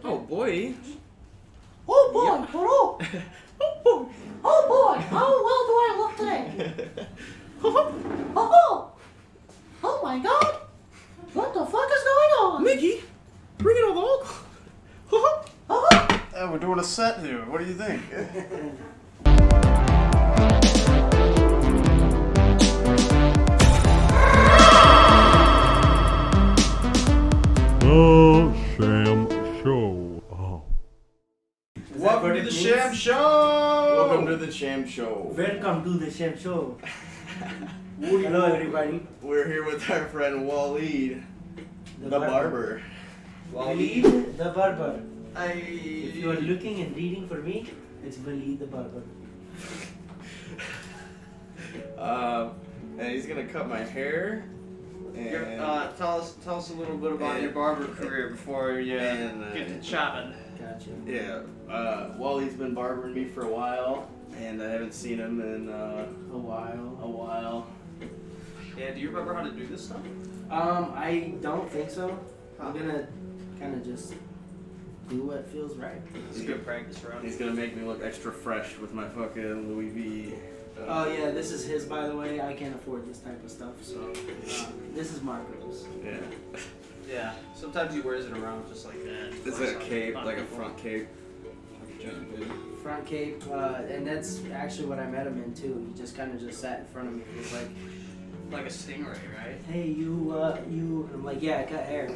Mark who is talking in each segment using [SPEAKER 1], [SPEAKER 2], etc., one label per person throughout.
[SPEAKER 1] Oh boy.
[SPEAKER 2] Oh boy, oh. Oh boy, how well do I look today? Oh my god! What the fuck is going on?
[SPEAKER 1] Mickey, bring it along.
[SPEAKER 3] We're doing a set here. What do you think?
[SPEAKER 4] The Sham Show. Oh.
[SPEAKER 3] Welcome to the Sham Show!
[SPEAKER 1] Welcome to the Sham Show.
[SPEAKER 2] Welcome to the Sham Show. Hello everybody.
[SPEAKER 1] We're here with our friend Waleed The Barber.
[SPEAKER 2] Waleed The Barber.
[SPEAKER 3] If
[SPEAKER 2] If you are looking and reading for me, it's Waleed The Barber.
[SPEAKER 1] And he's gonna cut my hair. And
[SPEAKER 3] tell us a little bit about your barber career before you get to chopping.
[SPEAKER 2] Gotcha.
[SPEAKER 1] yeah, Waleed's been barbering me for a while, and I haven't seen him in
[SPEAKER 2] A while.
[SPEAKER 3] Yeah, do you remember how to do this stuff?
[SPEAKER 2] I don't think so. I'm gonna kind of just do what feels right.
[SPEAKER 3] It's a good practice round.
[SPEAKER 1] He's gonna make me look extra fresh with my fucking Louis V.
[SPEAKER 2] Oh yeah, this is his, by the way. I can't afford this type of stuff, so this is Marco's.
[SPEAKER 1] Yeah.
[SPEAKER 3] Yeah, sometimes he wears it around just like that.
[SPEAKER 1] It's a cape, like a front cape.
[SPEAKER 2] Front cape, and that's actually what I met him in too. He just kind of just sat in front of me. He was like
[SPEAKER 3] a stingray, right?
[SPEAKER 2] "Hey, you." I'm like, "Yeah, I cut hair."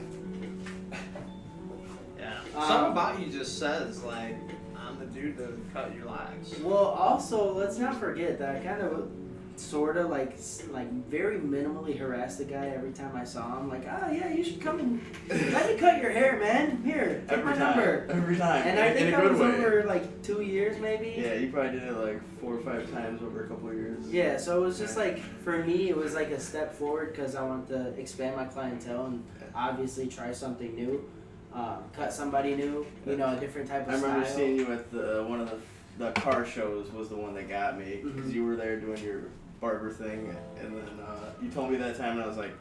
[SPEAKER 3] Yeah. Something about you just says like, I'm the dude that cut your legs.
[SPEAKER 2] Well, also let's not forget that I kind of, sort of like very minimally harassed the guy every time I saw him. Like, "Oh yeah, you should come and let me cut your hair, man. Here, take my number."
[SPEAKER 1] Every time.
[SPEAKER 2] And I think
[SPEAKER 1] in a
[SPEAKER 2] I
[SPEAKER 1] good
[SPEAKER 2] was
[SPEAKER 1] way.
[SPEAKER 2] over like 2 years maybe.
[SPEAKER 1] Yeah, you probably did it like 4 or 5 times over a couple of years.
[SPEAKER 2] Yeah, so it was just like, for me, it was like a step forward because I wanted to expand my clientele and obviously try something new, cut somebody new, you know, a different type of
[SPEAKER 1] I remember
[SPEAKER 2] style.
[SPEAKER 1] seeing you at one of the car shows was the one that got me because you were there doing your barber thing, and then you told me that time, and I was like,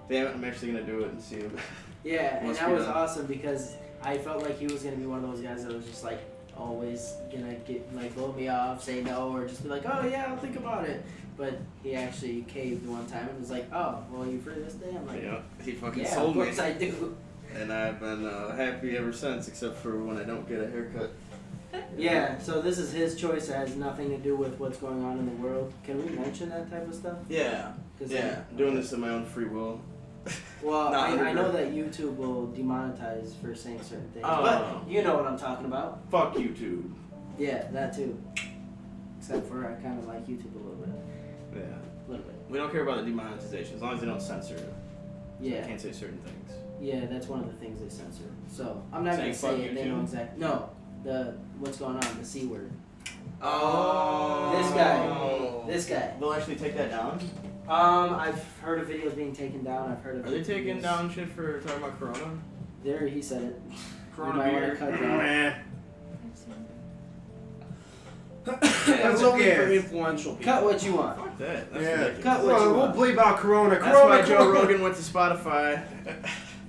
[SPEAKER 1] damn it, I'm actually gonna do it and see him.
[SPEAKER 2] Yeah, and
[SPEAKER 1] Must
[SPEAKER 2] that
[SPEAKER 1] be
[SPEAKER 2] was
[SPEAKER 1] done.
[SPEAKER 2] awesome because I felt like he was gonna be one of those guys that was just like always gonna get like blow me off, say no, or just be like, "Oh yeah, I'll think about it." But he actually caved one time and was like, "Oh, well, you free this day?" I'm like,
[SPEAKER 1] Yeah, he fucking
[SPEAKER 2] "Yeah,
[SPEAKER 1] sold
[SPEAKER 2] of
[SPEAKER 1] me.
[SPEAKER 2] course I do."
[SPEAKER 1] And I've been happy ever since, except for when I don't get a haircut.
[SPEAKER 2] Yeah, so this is his choice. It has nothing to do with what's going on in the world. Can we mention that type of stuff?
[SPEAKER 1] Yeah,
[SPEAKER 2] 'Cause
[SPEAKER 1] yeah, doing this of my own free will.
[SPEAKER 2] Well,
[SPEAKER 1] Not
[SPEAKER 2] I know
[SPEAKER 1] regret.
[SPEAKER 2] that YouTube will demonetize for saying certain things,
[SPEAKER 1] Oh.
[SPEAKER 2] but you know what I'm talking about.
[SPEAKER 1] Fuck YouTube.
[SPEAKER 2] Yeah, that too. Except for I kind of like YouTube a little bit.
[SPEAKER 1] Yeah.
[SPEAKER 2] A little bit.
[SPEAKER 1] We don't care about the demonetization as long as they don't censor it.
[SPEAKER 2] Yeah.
[SPEAKER 1] I can't say certain things.
[SPEAKER 2] Yeah, that's one of the things they censor. So I'm not
[SPEAKER 1] Saying
[SPEAKER 2] gonna say
[SPEAKER 1] fuck
[SPEAKER 2] it. They
[SPEAKER 1] YouTube?
[SPEAKER 2] know exactly. No, the what's going on? The C word.
[SPEAKER 1] Oh.
[SPEAKER 2] This guy.
[SPEAKER 1] They'll actually take that down?
[SPEAKER 2] I've heard of videos being taken down. I've heard of.
[SPEAKER 1] Are they taking
[SPEAKER 2] videos-
[SPEAKER 1] down shit for talking about Corona?
[SPEAKER 2] There, he said it.
[SPEAKER 3] Corona
[SPEAKER 2] You might wanna
[SPEAKER 3] beer.
[SPEAKER 2] cut it out.
[SPEAKER 1] Meh.
[SPEAKER 3] That's only for influential people.
[SPEAKER 2] Cut what you want.
[SPEAKER 1] Fuck that. That's
[SPEAKER 3] Yeah.
[SPEAKER 1] ridiculous.
[SPEAKER 2] Cut what you
[SPEAKER 3] We'll
[SPEAKER 2] want.
[SPEAKER 3] bleep out Corona.
[SPEAKER 1] That's why Joe Rogan went to Spotify.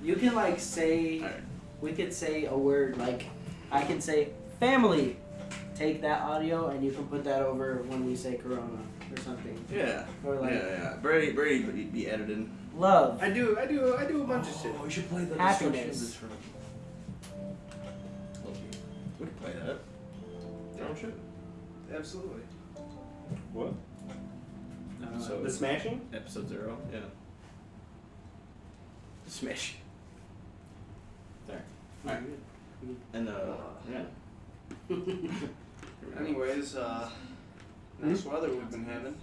[SPEAKER 2] You can like say,
[SPEAKER 1] Alright.
[SPEAKER 2] we could say a word like, I can say family. Take that audio and you can put that over when we say Corona or something.
[SPEAKER 1] Yeah.
[SPEAKER 2] Or like
[SPEAKER 1] Yeah. Brady be editing.
[SPEAKER 2] love.
[SPEAKER 3] I do a bunch of shit.
[SPEAKER 1] we should play the
[SPEAKER 2] Happiness.
[SPEAKER 1] We could play that. Don't you?
[SPEAKER 3] Absolutely.
[SPEAKER 5] What?
[SPEAKER 1] So
[SPEAKER 5] The smashing?
[SPEAKER 1] episode 0. Yeah. Smash. There. Alright. And yeah.
[SPEAKER 3] Anyways, nice weather we've been having.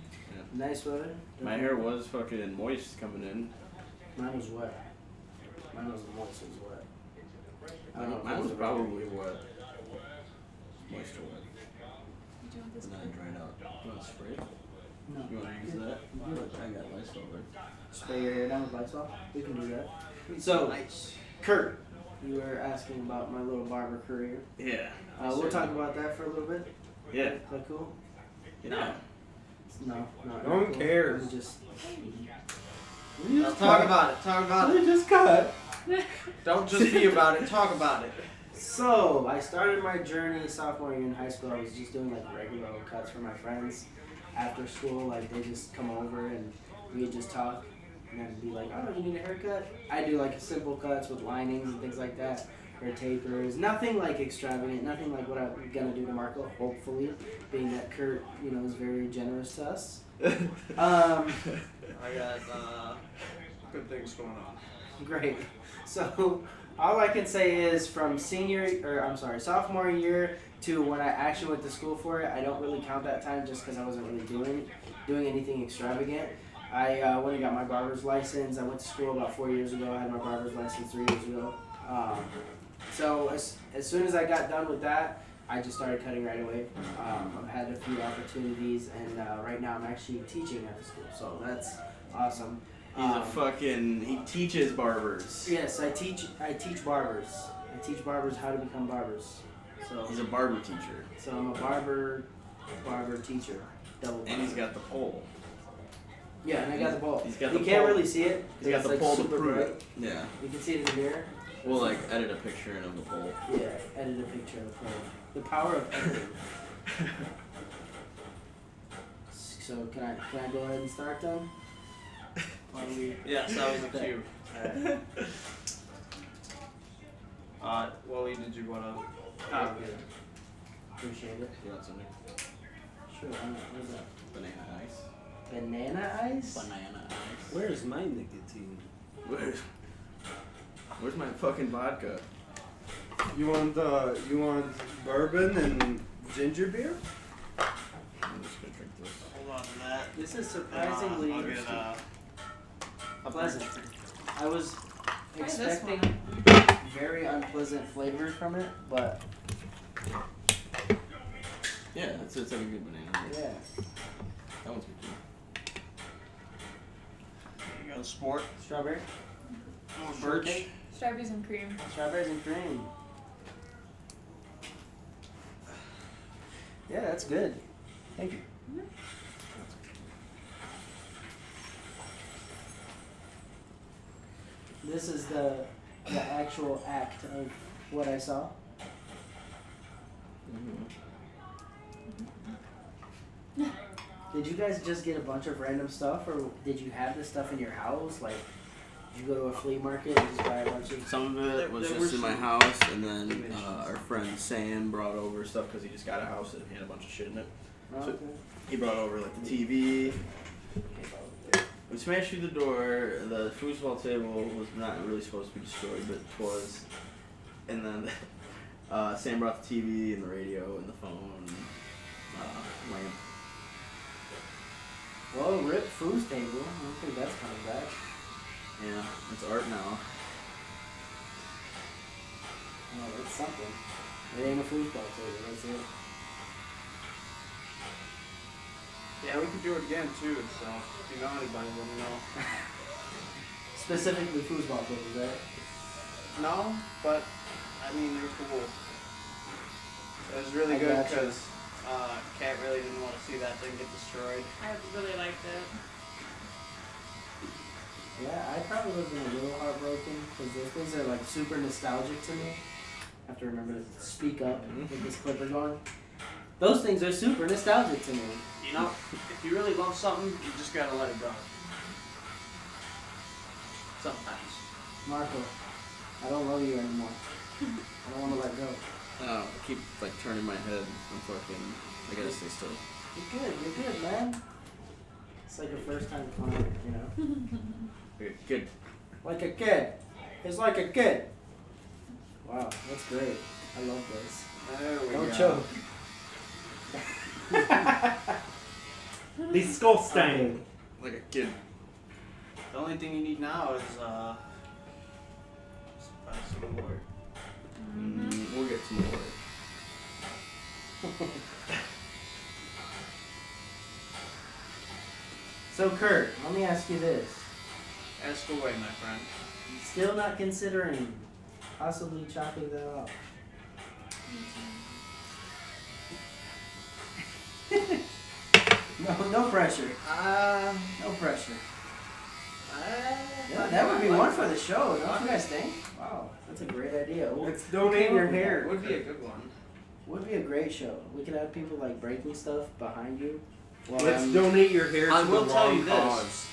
[SPEAKER 2] Nice weather.
[SPEAKER 1] My hair was fucking moist coming in.
[SPEAKER 2] Mine was wet. Mine was moist. It was wet. I don't know if
[SPEAKER 1] Mine
[SPEAKER 2] it
[SPEAKER 1] was
[SPEAKER 2] a
[SPEAKER 1] probably wet. Moist or wet.
[SPEAKER 6] You doing this?
[SPEAKER 1] And then it dried out. You want to spray it?
[SPEAKER 2] No.
[SPEAKER 1] You want to use that? I got Lysol there.
[SPEAKER 2] Spray your hair down with Lysol? We can do that. So,
[SPEAKER 3] Nice.
[SPEAKER 2] Kurt, you were asking about my little barber career.
[SPEAKER 1] Yeah.
[SPEAKER 2] We'll talk about that for a little bit.
[SPEAKER 1] Yeah.
[SPEAKER 2] Is that cool?
[SPEAKER 1] Yeah.
[SPEAKER 2] No, not
[SPEAKER 5] No one
[SPEAKER 2] cool.
[SPEAKER 5] cares.
[SPEAKER 2] I'm just.
[SPEAKER 3] Talk about it. Talk about it.
[SPEAKER 5] just cut.
[SPEAKER 3] Don't just be about it. Talk about it.
[SPEAKER 2] So, I started my journey sophomore year in high school. I was just doing like regular cuts for my friends after school. Like, they just come over and we would just talk and then be like, oh, you need a haircut? I do like simple cuts with linings and things like that, or tapers. Nothing like extravagant, nothing like what I'm gonna do to Marco, hopefully, being that Kurt, you know, is very generous to us.
[SPEAKER 3] I got good things going on.
[SPEAKER 2] Great. So, all I can say is from sophomore year to when I actually went to school for it, I don't really count that time just because I wasn't really doing anything extravagant. I went and got my barber's license. I went to school about 4 years ago. I had my barber's license 3 years ago. So as soon as I got done with that, I just started cutting right away. I've had a few opportunities, and right now I'm actually teaching at the school. So that's awesome.
[SPEAKER 1] He teaches barbers.
[SPEAKER 2] Yes, I teach barbers. I teach barbers how to become barbers. So
[SPEAKER 1] He's a barber teacher.
[SPEAKER 2] So I'm a barber teacher. Double.
[SPEAKER 1] And he's got the pole.
[SPEAKER 2] Yeah, and I got the pole.
[SPEAKER 1] He's got
[SPEAKER 2] you
[SPEAKER 1] the
[SPEAKER 2] can't
[SPEAKER 1] pole.
[SPEAKER 2] really see it.
[SPEAKER 1] He's got the
[SPEAKER 2] like
[SPEAKER 1] pole to
[SPEAKER 2] super
[SPEAKER 1] prove
[SPEAKER 2] bright.
[SPEAKER 1] it. Yeah.
[SPEAKER 2] You can see it in the mirror.
[SPEAKER 1] We'll like edit a picture in of the pole.
[SPEAKER 2] Yeah, edit a picture of the pole. The power of editing. So can I go ahead and start them?
[SPEAKER 3] Yes, that was the cue. Waleed, did you wanna?
[SPEAKER 2] Oh, good. Appreciate it.
[SPEAKER 1] You want something?
[SPEAKER 2] Sure. What is that?
[SPEAKER 1] Banana ice.
[SPEAKER 2] Banana ice?
[SPEAKER 1] Banana ice.
[SPEAKER 5] Where's my nicotine?
[SPEAKER 1] Where's my fucking vodka?
[SPEAKER 3] You want bourbon and ginger beer?
[SPEAKER 1] I'm just gonna drink this.
[SPEAKER 3] Hold on to that.
[SPEAKER 2] This is surprisingly
[SPEAKER 3] I'll get
[SPEAKER 2] pleasant. I was expecting very unpleasant flavors from it, but
[SPEAKER 1] Yeah, it's like a good banana.
[SPEAKER 2] yeah.
[SPEAKER 1] That one's good too.
[SPEAKER 3] You got a sport?
[SPEAKER 2] Strawberry?
[SPEAKER 3] Birch?
[SPEAKER 6] Strawberries and cream.
[SPEAKER 2] Strawberries and cream. Yeah, that's good. Thank you. This is the actual act of what I saw. Did you guys just get a bunch of random stuff, or did you have this stuff in your house? Like, did you go to a flea market and just buy a bunch of?
[SPEAKER 1] Some of it was
[SPEAKER 3] There
[SPEAKER 1] just
[SPEAKER 3] were
[SPEAKER 1] in my
[SPEAKER 3] some
[SPEAKER 1] house, and then our friend Sam brought over stuff because he just got a house and he had a bunch of shit in it.
[SPEAKER 2] Oh,
[SPEAKER 1] So-
[SPEAKER 2] okay.
[SPEAKER 1] He brought over like the TV. We smashed through the door. The foosball table was not really supposed to be destroyed, but it was. And then Sam brought the TV and the radio and the phone, lamp.
[SPEAKER 2] Well, rip food's table. I don't think that's coming back.
[SPEAKER 1] Yeah, it's art now.
[SPEAKER 2] Oh, that's something. It ain't a foosball table. That's it.
[SPEAKER 3] Yeah, we could do it again too, so if you know anybody, let me know.
[SPEAKER 2] Specifically foosball tables, right?
[SPEAKER 3] No, but I mean, they're cool. It was really
[SPEAKER 2] I
[SPEAKER 3] good
[SPEAKER 2] gotcha.
[SPEAKER 3] because Kat really didn't want to see that thing get destroyed.
[SPEAKER 6] I really liked it.
[SPEAKER 2] Yeah, I probably would have been a little heartbroken because those things are like super nostalgic to me. I have to remember to speak up with this clipper going. Those things are super nostalgic to me.
[SPEAKER 3] You know, if you really love something, you just gotta let it go. Sometimes.
[SPEAKER 2] Marco, I don't love you anymore. I don't want to let go.
[SPEAKER 1] I keep like turning my head. I'm fucking. I gotta stay still.
[SPEAKER 2] You're good, man. It's like a first time client, you know?
[SPEAKER 1] Okay, good.
[SPEAKER 2] Like a kid. It's like a kid. Wow, that's great. I love this.
[SPEAKER 3] There we
[SPEAKER 2] Don't
[SPEAKER 3] go.
[SPEAKER 2] choke.
[SPEAKER 5] Disgusting.
[SPEAKER 1] Like a kid.
[SPEAKER 3] The only thing you need now is buy some more.
[SPEAKER 1] We'll get some more.
[SPEAKER 2] So Kurt, let me ask you this.
[SPEAKER 3] Ask away, my friend.
[SPEAKER 2] Still not considering possibly chopping that off? No pressure. No pressure. Yeah, that would be one for the show, don't you guys think? Wow. That's a great idea.
[SPEAKER 3] Let's donate your hair.
[SPEAKER 7] Would be a good one.
[SPEAKER 2] Would be a great show. We could have people like breaking stuff behind you. Well,
[SPEAKER 3] Let's donate your hair to
[SPEAKER 7] I
[SPEAKER 3] the
[SPEAKER 7] will tell you
[SPEAKER 3] wrong
[SPEAKER 7] this.
[SPEAKER 3] cause.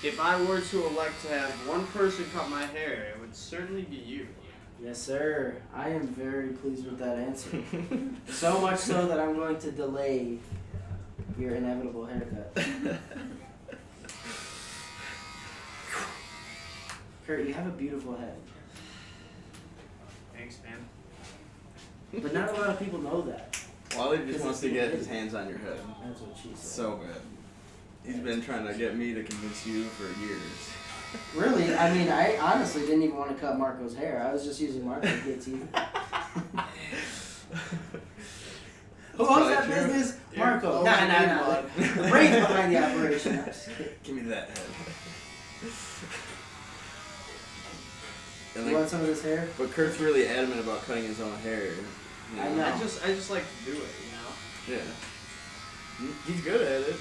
[SPEAKER 7] If I were to elect to have one person cut my hair, it would certainly be you.
[SPEAKER 2] Yes, sir. I am very pleased with that answer. So much so that I'm going to delay your inevitable haircut. Kurt, you have a beautiful head.
[SPEAKER 7] Thanks, man.
[SPEAKER 2] But not a lot of people know that.
[SPEAKER 1] Wally just wants to get his hands on your head.
[SPEAKER 2] That's what she said.
[SPEAKER 1] So bad. He's been trying to get me to convince you for years.
[SPEAKER 2] Really? I mean, I honestly didn't even want to cut Marco's hair. I was just using Marco to get teeth. Who owns that business? Marco. Nah. The brains behind the operation.
[SPEAKER 1] Give me that head. And
[SPEAKER 2] You want some of this hair?
[SPEAKER 1] but Kurt's really adamant about cutting his own hair. You
[SPEAKER 2] I know.
[SPEAKER 7] I just like to do it, you know.
[SPEAKER 1] Yeah. He's good at it.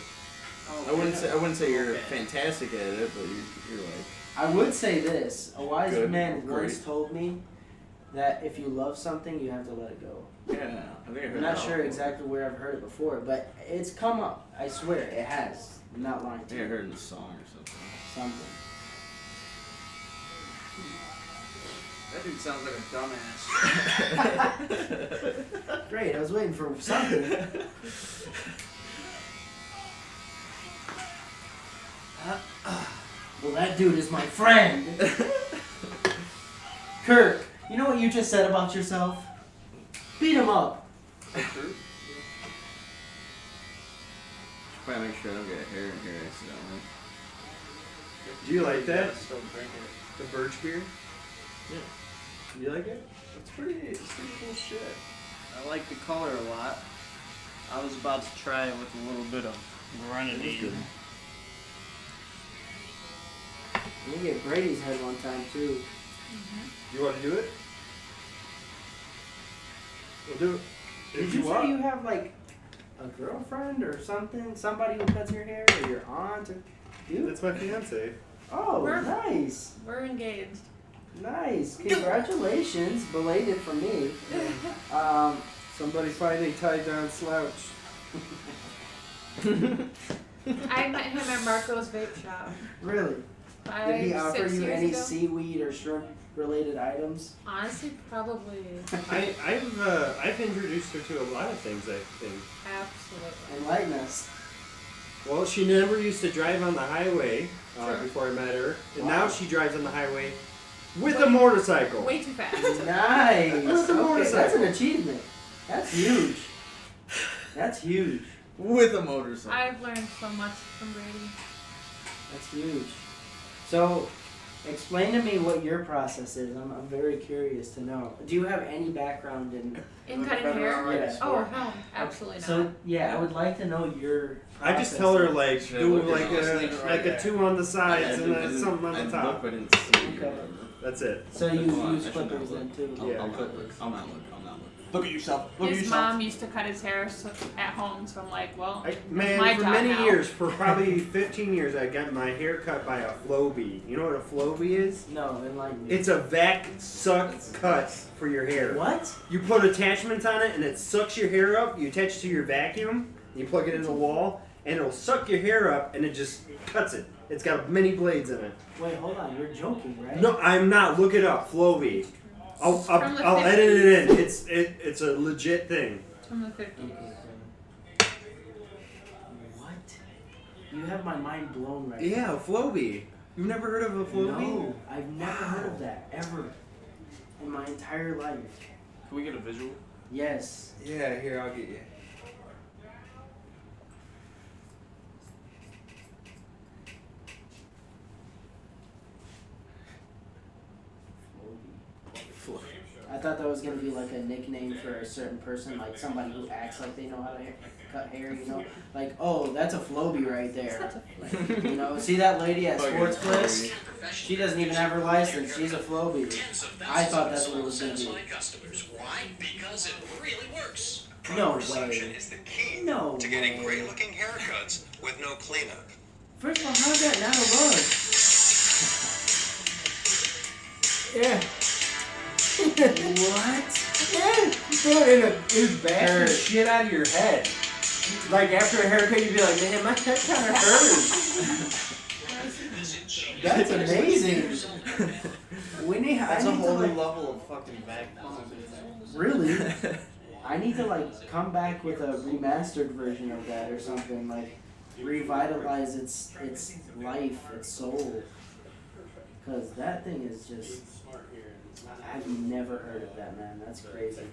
[SPEAKER 7] Oh,
[SPEAKER 1] I wouldn't say you're
[SPEAKER 7] Okay.
[SPEAKER 1] fantastic at it, but you're like.
[SPEAKER 2] I would say this. A wise
[SPEAKER 1] Good.
[SPEAKER 2] man
[SPEAKER 1] Great.
[SPEAKER 2] once told me that if you love something, you have to let it go.
[SPEAKER 1] Yeah, I think I heard
[SPEAKER 2] I'm not
[SPEAKER 1] that
[SPEAKER 2] sure
[SPEAKER 1] before.
[SPEAKER 2] exactly where I've heard it before, but it's come up. I swear, it has. I'm not lying
[SPEAKER 1] I
[SPEAKER 2] to
[SPEAKER 1] think I
[SPEAKER 2] you.
[SPEAKER 1] heard it in a song or something.
[SPEAKER 2] Something.
[SPEAKER 7] That dude sounds like a dumbass.
[SPEAKER 2] Great, I was waiting for something. Well, that dude is my friend. Kirk, you know what you just said about yourself? Beat him up.
[SPEAKER 1] Probably make sure I don't get hair in here accidentally.
[SPEAKER 3] Do you like that?
[SPEAKER 7] Still drink it.
[SPEAKER 3] The birch beer?
[SPEAKER 1] Yeah.
[SPEAKER 3] You like it?
[SPEAKER 7] It's pretty cool shit. I like the color a lot. I was about to try it with a little bit of grenadine.
[SPEAKER 2] We get Brady's head one time too.
[SPEAKER 3] You want to do it? We'll do it.
[SPEAKER 2] Did
[SPEAKER 3] If
[SPEAKER 2] you
[SPEAKER 3] want.
[SPEAKER 2] say you have like a girlfriend or something? Somebody who cuts your hair, or your aunt, or you?
[SPEAKER 3] That's my fiance.
[SPEAKER 2] Oh,
[SPEAKER 6] We're-
[SPEAKER 2] nice,
[SPEAKER 6] We're engaged.
[SPEAKER 2] nice. Congratulations, belated for me.
[SPEAKER 3] Somebody finally tied down slouch.
[SPEAKER 6] I met him at Marco's vape shop.
[SPEAKER 2] Really? Did he offer
[SPEAKER 6] 6
[SPEAKER 2] you
[SPEAKER 6] years
[SPEAKER 2] any
[SPEAKER 6] ago.
[SPEAKER 2] seaweed or shrimp related items?
[SPEAKER 6] Honestly, probably.
[SPEAKER 3] I've introduced her to a lot of things, I think.
[SPEAKER 6] Absolutely.
[SPEAKER 2] Enlighten us.
[SPEAKER 3] Well, she never used to drive on the highway
[SPEAKER 6] Sure.
[SPEAKER 3] before I met her, and
[SPEAKER 2] Wow.
[SPEAKER 3] now she drives on the highway with a motorcycle.
[SPEAKER 6] Way too fast.
[SPEAKER 2] Nice.
[SPEAKER 3] With the
[SPEAKER 2] Okay, that's
[SPEAKER 3] motorcycle.
[SPEAKER 2] an achievement. That's huge. That's huge.
[SPEAKER 1] With a motorcycle.
[SPEAKER 6] I've learned so much from Brady.
[SPEAKER 2] That's huge. So, explain to me what your process is. I'm very curious to know. Do you have any background in?
[SPEAKER 6] In cutting hair?
[SPEAKER 2] Yeah.
[SPEAKER 6] Oh, no. Absolutely not.
[SPEAKER 2] So yeah, I would like to know your.
[SPEAKER 3] I just tell her
[SPEAKER 2] process.
[SPEAKER 3] like
[SPEAKER 1] Should I
[SPEAKER 3] do
[SPEAKER 1] look
[SPEAKER 3] like
[SPEAKER 1] at it?
[SPEAKER 7] Leave it right
[SPEAKER 3] a
[SPEAKER 7] there.
[SPEAKER 3] 2 on the sides
[SPEAKER 1] I
[SPEAKER 3] and
[SPEAKER 1] didn't-
[SPEAKER 3] then something on
[SPEAKER 1] I
[SPEAKER 3] the
[SPEAKER 1] looked,
[SPEAKER 3] top.
[SPEAKER 1] but I didn't see or
[SPEAKER 2] Okay.
[SPEAKER 1] whatever.
[SPEAKER 3] That's it.
[SPEAKER 2] So you
[SPEAKER 1] Hold on,
[SPEAKER 2] use
[SPEAKER 1] I should
[SPEAKER 2] clippers
[SPEAKER 1] not
[SPEAKER 2] then
[SPEAKER 1] look.
[SPEAKER 2] too.
[SPEAKER 1] I'll not look. I'll not look. Look at yourself. Look at
[SPEAKER 6] His
[SPEAKER 1] yourself.
[SPEAKER 6] mom used to cut his hair at home, so I'm like, well,
[SPEAKER 3] Man,
[SPEAKER 6] my
[SPEAKER 3] for
[SPEAKER 6] job
[SPEAKER 3] many
[SPEAKER 6] now.
[SPEAKER 3] years, for probably 15 years, I got my hair cut by a Flowbee. You know what a Flowbee is?
[SPEAKER 2] No, enlighten me.
[SPEAKER 3] It's a vac suck cut for your hair.
[SPEAKER 2] What?
[SPEAKER 3] You put attachments on it and it sucks your hair up. You attach it to your vacuum, you plug it in the wall, and it'll suck your hair up and it just cuts it. It's got many blades in it.
[SPEAKER 2] Wait, hold on. You're joking, right?
[SPEAKER 3] No, I'm not. Look it up, Flowbee. I'll
[SPEAKER 6] From the
[SPEAKER 3] edit it in. It's a legit thing.
[SPEAKER 6] from the 50s.
[SPEAKER 2] What? You have my mind blown right now.
[SPEAKER 1] Yeah, a Flowbee. You've never heard of a Flowbee?
[SPEAKER 2] No, I've never heard of that ever in my entire life.
[SPEAKER 7] Can we get a visual?
[SPEAKER 2] Yes.
[SPEAKER 1] Yeah, here, I'll get you.
[SPEAKER 2] I thought that was gonna be like a nickname for a certain person, like somebody who acts like they know how to cut hair. You know, like oh, that's a Flowbee right there. Like, you know, see that lady at Sports Clips? She doesn't even have her license. She's a Flowbee. I thought that's what it was gonna be.
[SPEAKER 8] Why? Because it really works.
[SPEAKER 2] No
[SPEAKER 8] Proper suction
[SPEAKER 2] way.
[SPEAKER 8] is the key
[SPEAKER 2] No
[SPEAKER 8] to getting
[SPEAKER 2] way.
[SPEAKER 8] great-looking haircuts with no cleanup.
[SPEAKER 2] First of all, how's that not a bug? Yeah.
[SPEAKER 3] What? Yeah, it bashed the shit out of your head. Like after a haircut, you'd be like, man, my head kind of hurts. That's amazing.
[SPEAKER 7] That's a whole new level of fucking back pump.
[SPEAKER 2] Really? I need to like come back with a remastered version of that or something, like revitalize its life, its soul. Cause that thing is just, I've never heard of that, man. That's crazy.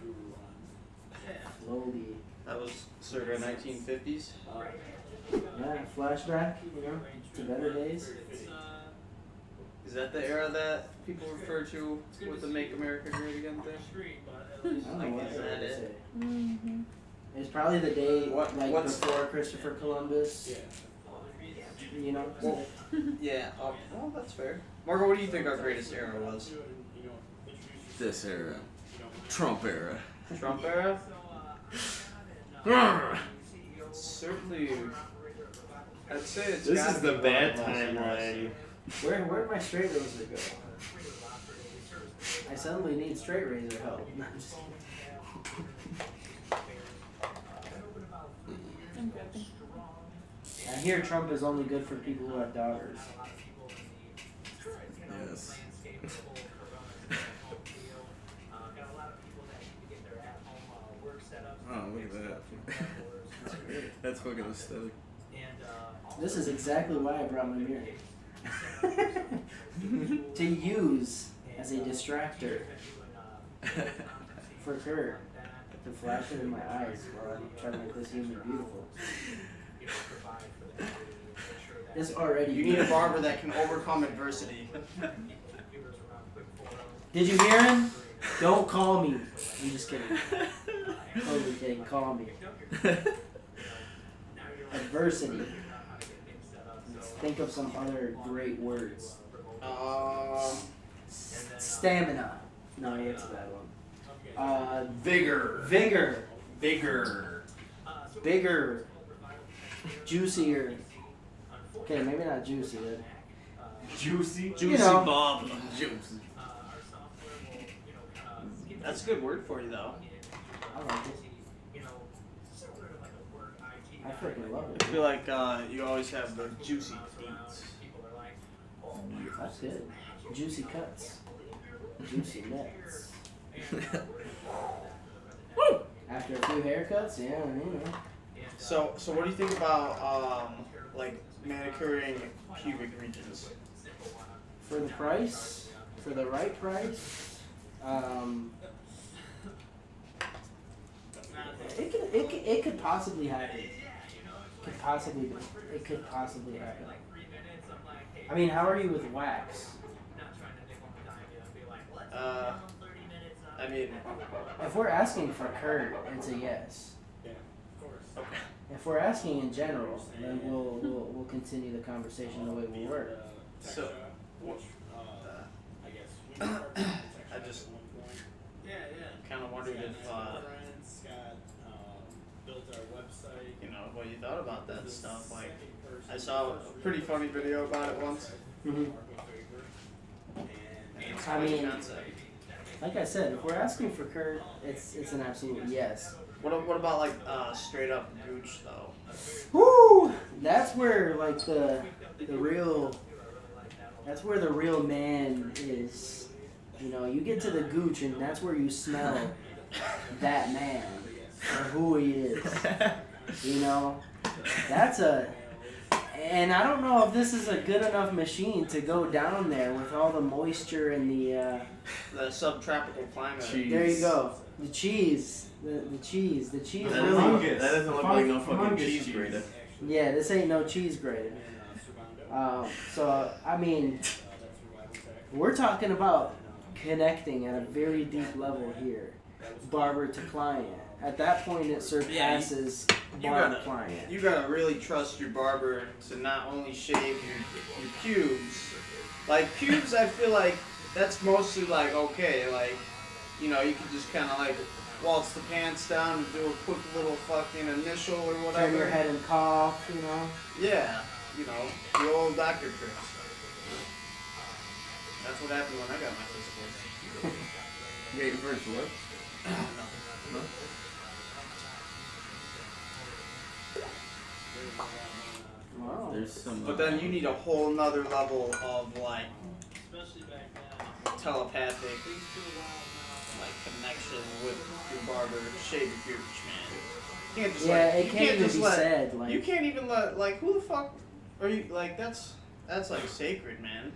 [SPEAKER 2] Slowly.
[SPEAKER 7] That was circa 1950s.
[SPEAKER 2] Yeah, flashback, you know, to better days.
[SPEAKER 7] Is that the era that people refer to with the Make America Great Again thing?
[SPEAKER 2] I don't know what
[SPEAKER 7] Is that
[SPEAKER 2] to
[SPEAKER 7] it?
[SPEAKER 2] say.
[SPEAKER 6] Mm-hmm.
[SPEAKER 2] It's probably the day
[SPEAKER 7] What's-
[SPEAKER 2] before Christopher Columbus. You know?
[SPEAKER 7] Well, yeah, well, that's fair. Marco, what do you think our greatest era was?
[SPEAKER 1] This era. Trump era.
[SPEAKER 7] Trump era? Certainly, I'd say it's
[SPEAKER 3] This
[SPEAKER 7] gotta
[SPEAKER 3] is
[SPEAKER 7] be
[SPEAKER 3] the
[SPEAKER 7] one
[SPEAKER 3] bad
[SPEAKER 7] of the most
[SPEAKER 3] timeline.
[SPEAKER 2] Where'd my straight razor go? I suddenly need straight razor help. No, I'm just kidding. I hear Trump is only good for people who have daughters.
[SPEAKER 1] Yes. Oh, look at that. That's fucking aesthetic.
[SPEAKER 2] This is exactly why I brought my mirror. To use as a distractor for Kurt. To flash it in my eyes while I'm trying to make this human beautiful. It's already.
[SPEAKER 7] You need a barber that can overcome adversity.
[SPEAKER 2] Did you hear him? Don't call me. I'm just kidding. Totally kidding. Call me. Adversity. Let's think of some other great words. Stamina. No, that's a bad one.
[SPEAKER 3] Vigor.
[SPEAKER 2] Vigor.
[SPEAKER 3] Bigger.
[SPEAKER 2] Bigger. Juicier. Okay, maybe not juicy.
[SPEAKER 3] Juicy.
[SPEAKER 2] You know.
[SPEAKER 7] Bob.
[SPEAKER 1] Juice.
[SPEAKER 7] That's a good word for you, though.
[SPEAKER 2] I like it. I freaking love
[SPEAKER 7] I
[SPEAKER 2] it.
[SPEAKER 7] feel like you always have the juicy beats.
[SPEAKER 2] That's good. Juicy cuts. Juicy nuts. After a few haircuts, yeah, you know.
[SPEAKER 7] So what do you think about like manicuring pubic regions?
[SPEAKER 2] For the price, for the right price, it could possibly happen. It could possibly happen. I mean, how are you with wax?
[SPEAKER 7] I mean,
[SPEAKER 2] If we're asking for Kurt, it's a yes. If we're asking in general, then we'll continue the conversation the way we were.
[SPEAKER 7] so I just kind of wondered if you know what you thought about that stuff. Like, I saw a pretty funny video about it once.
[SPEAKER 2] Mm-hmm.
[SPEAKER 7] It's
[SPEAKER 2] I
[SPEAKER 7] quite a
[SPEAKER 2] mean-
[SPEAKER 7] concept.
[SPEAKER 2] Like I said, if we're asking for Kurt, it's an absolute yes.
[SPEAKER 7] What about like straight up gooch though?
[SPEAKER 2] Woo! That's where like the real man is. You know, you get to the gooch and that's where you smell that man for who he is. You know, and I don't know if this is a good enough machine to go down there with all the moisture and
[SPEAKER 7] The subtropical climate.
[SPEAKER 2] there you go. The cheese. The cheese. The cheese
[SPEAKER 1] That
[SPEAKER 2] really.
[SPEAKER 1] doesn't, that doesn't look like no fucking
[SPEAKER 3] Fungus
[SPEAKER 1] cheese
[SPEAKER 3] cheese.
[SPEAKER 1] grater.
[SPEAKER 2] Yeah, this ain't no cheese grater. So, I mean, we're talking about connecting at a very deep level here. Barber to client. At that point, it surpasses barber client.
[SPEAKER 7] You gotta really trust your barber to not only shave your pubes. Like pubes, I feel like that's mostly like okay, like you know you can just kind of like waltz the pants down and do a quick little fucking initial or whatever.
[SPEAKER 2] Turn your head and cough, you know.
[SPEAKER 7] Yeah, you know the old doctor tricks. That's what happened when I got my physical.
[SPEAKER 1] Gate first, what? No?
[SPEAKER 2] Wow.
[SPEAKER 1] There's some.
[SPEAKER 7] But then you need a whole nother level of like telepathic like connection with your barber, shave your beard, man. You can't just
[SPEAKER 2] Yeah,
[SPEAKER 7] like,
[SPEAKER 2] it
[SPEAKER 7] you
[SPEAKER 2] can't even
[SPEAKER 7] just
[SPEAKER 2] be
[SPEAKER 7] let,
[SPEAKER 2] said. Like,
[SPEAKER 7] you can't even let like who the fuck are you like that's like sacred, man.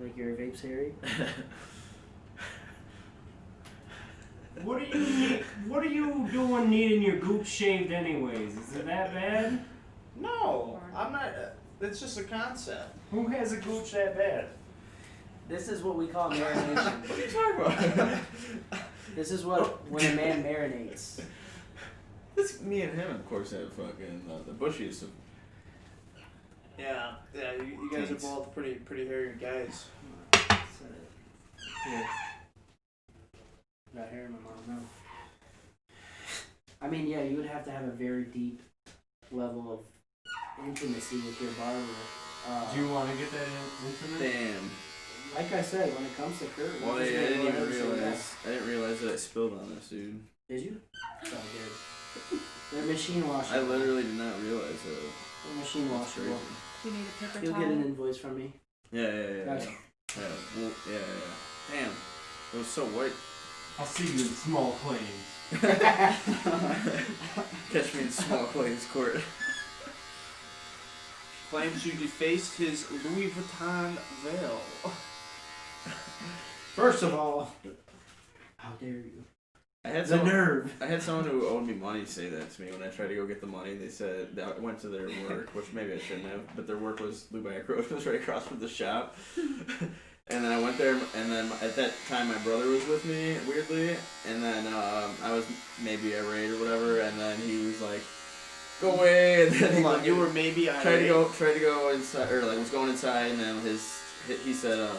[SPEAKER 2] like your vape's hairy.
[SPEAKER 3] What are you doing needing your goop shaved anyways? Is it that bad?
[SPEAKER 7] No, I'm not. It's just a concept.
[SPEAKER 3] Who has a gooch that bad?
[SPEAKER 2] This is what we call marination.
[SPEAKER 1] What are you talking about?
[SPEAKER 2] This is what when a man marinates.
[SPEAKER 1] This me and him, of course, have fucking the bushiest.
[SPEAKER 7] Yeah, you guys are
[SPEAKER 1] Thanks.
[SPEAKER 7] both pretty hairy guys.
[SPEAKER 2] Here. Got hair in my mouth now. I mean, yeah, you would have to have a very deep level of intimacy with your barber.
[SPEAKER 3] Do you want to get that intimate?
[SPEAKER 1] Damn.
[SPEAKER 2] Like I said, when it comes to Kurt,
[SPEAKER 1] Well,
[SPEAKER 2] we're just
[SPEAKER 1] yeah, I
[SPEAKER 2] gonna
[SPEAKER 1] didn't
[SPEAKER 2] go
[SPEAKER 1] even
[SPEAKER 2] ahead and say
[SPEAKER 1] realize. I didn't realize that I spilled on this, dude.
[SPEAKER 2] that. Did you? It's all good. They're machine washable.
[SPEAKER 1] I literally did not realize that.
[SPEAKER 2] They're machine
[SPEAKER 1] That's crazy.
[SPEAKER 2] washable.
[SPEAKER 6] Do you need a paper
[SPEAKER 2] You'll
[SPEAKER 6] towel?
[SPEAKER 2] get an invoice from me.
[SPEAKER 1] Yeah.
[SPEAKER 2] Okay.
[SPEAKER 1] Well, yeah. Damn. It was so white.
[SPEAKER 3] I'll see you in small claims.
[SPEAKER 1] Catch me in small claims court.
[SPEAKER 7] Claims you defaced his Louis Vuitton veil.
[SPEAKER 2] First of all, how dare you?
[SPEAKER 1] I had
[SPEAKER 2] The nerve.
[SPEAKER 1] I had someone who owed me money say that to me when I tried to go get the money. They said that I went to their work, which maybe I shouldn't have, but their work was Blue Bank Road. It was right across from the shop. And then I went there, and then at that time my brother was with me, weirdly, and then I was maybe irate or whatever, and then he was like, "Go away!" And then he
[SPEAKER 7] Hold on, you were maybe
[SPEAKER 1] tried to go inside, or like was going inside, and then he said,